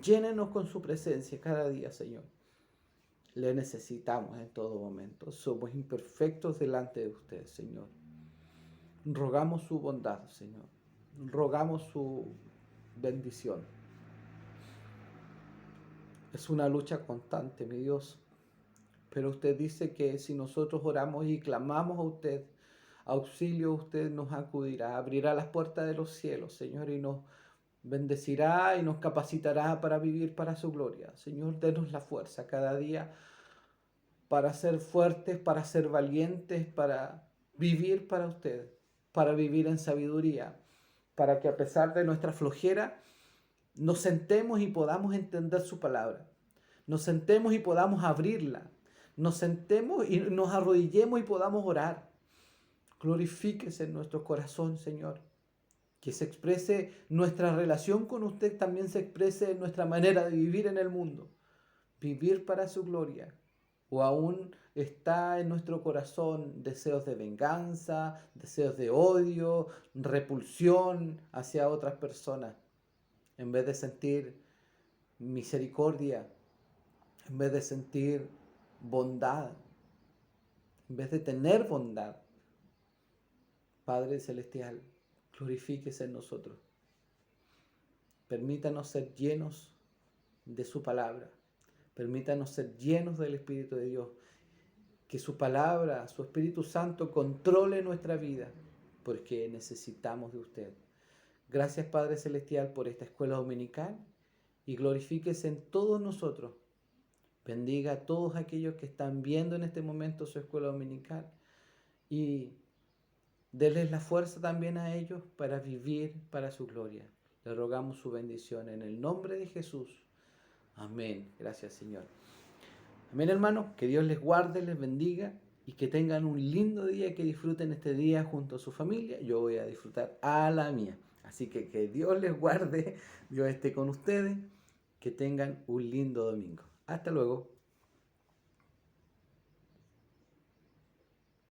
Llénenos con su presencia cada día, Señor. Le necesitamos en todo momento. Somos imperfectos delante de usted, Señor. Rogamos su bondad, Señor. Rogamos su bendición. Es una lucha constante, mi Dios. Pero usted dice que si nosotros oramos y clamamos a usted, auxilio, usted nos acudirá, abrirá las puertas de los cielos, Señor, y nos bendecirá y nos capacitará para vivir para su gloria. Señor, denos la fuerza cada día para ser fuertes, para ser valientes, para vivir para usted, para vivir en sabiduría, para que a pesar de nuestra flojera, nos sentemos y podamos entender su palabra. Nos sentemos y podamos abrirla. Nos sentemos y nos arrodillemos y podamos orar. Glorifíquese en nuestro corazón, Señor. Que se exprese nuestra relación con usted, también se exprese en nuestra manera de vivir en el mundo. Vivir para su gloria. O aún está en nuestro corazón deseos de venganza, deseos de odio, repulsión hacia otras personas. En vez de sentir misericordia, en vez de sentir bondad, en vez de tener bondad. Padre Celestial, glorifíquese en nosotros. Permítanos ser llenos de su palabra. Permítanos ser llenos del Espíritu de Dios. Que su palabra, su Espíritu Santo controle nuestra vida, porque necesitamos de usted. Gracias, Padre Celestial, por esta escuela dominical y glorifíquese en todos nosotros. Bendiga a todos aquellos que están viendo en este momento su escuela dominical y denles la fuerza también a ellos para vivir para su gloria. Le rogamos su bendición en el nombre de Jesús. Amén. Gracias, Señor. Amén, hermanos. Que Dios les guarde, les bendiga y que tengan un lindo día, que disfruten este día junto a su familia. Yo voy a disfrutar a la mía. Así que Dios les guarde, Dios esté con ustedes. Que tengan un lindo domingo. Hasta luego.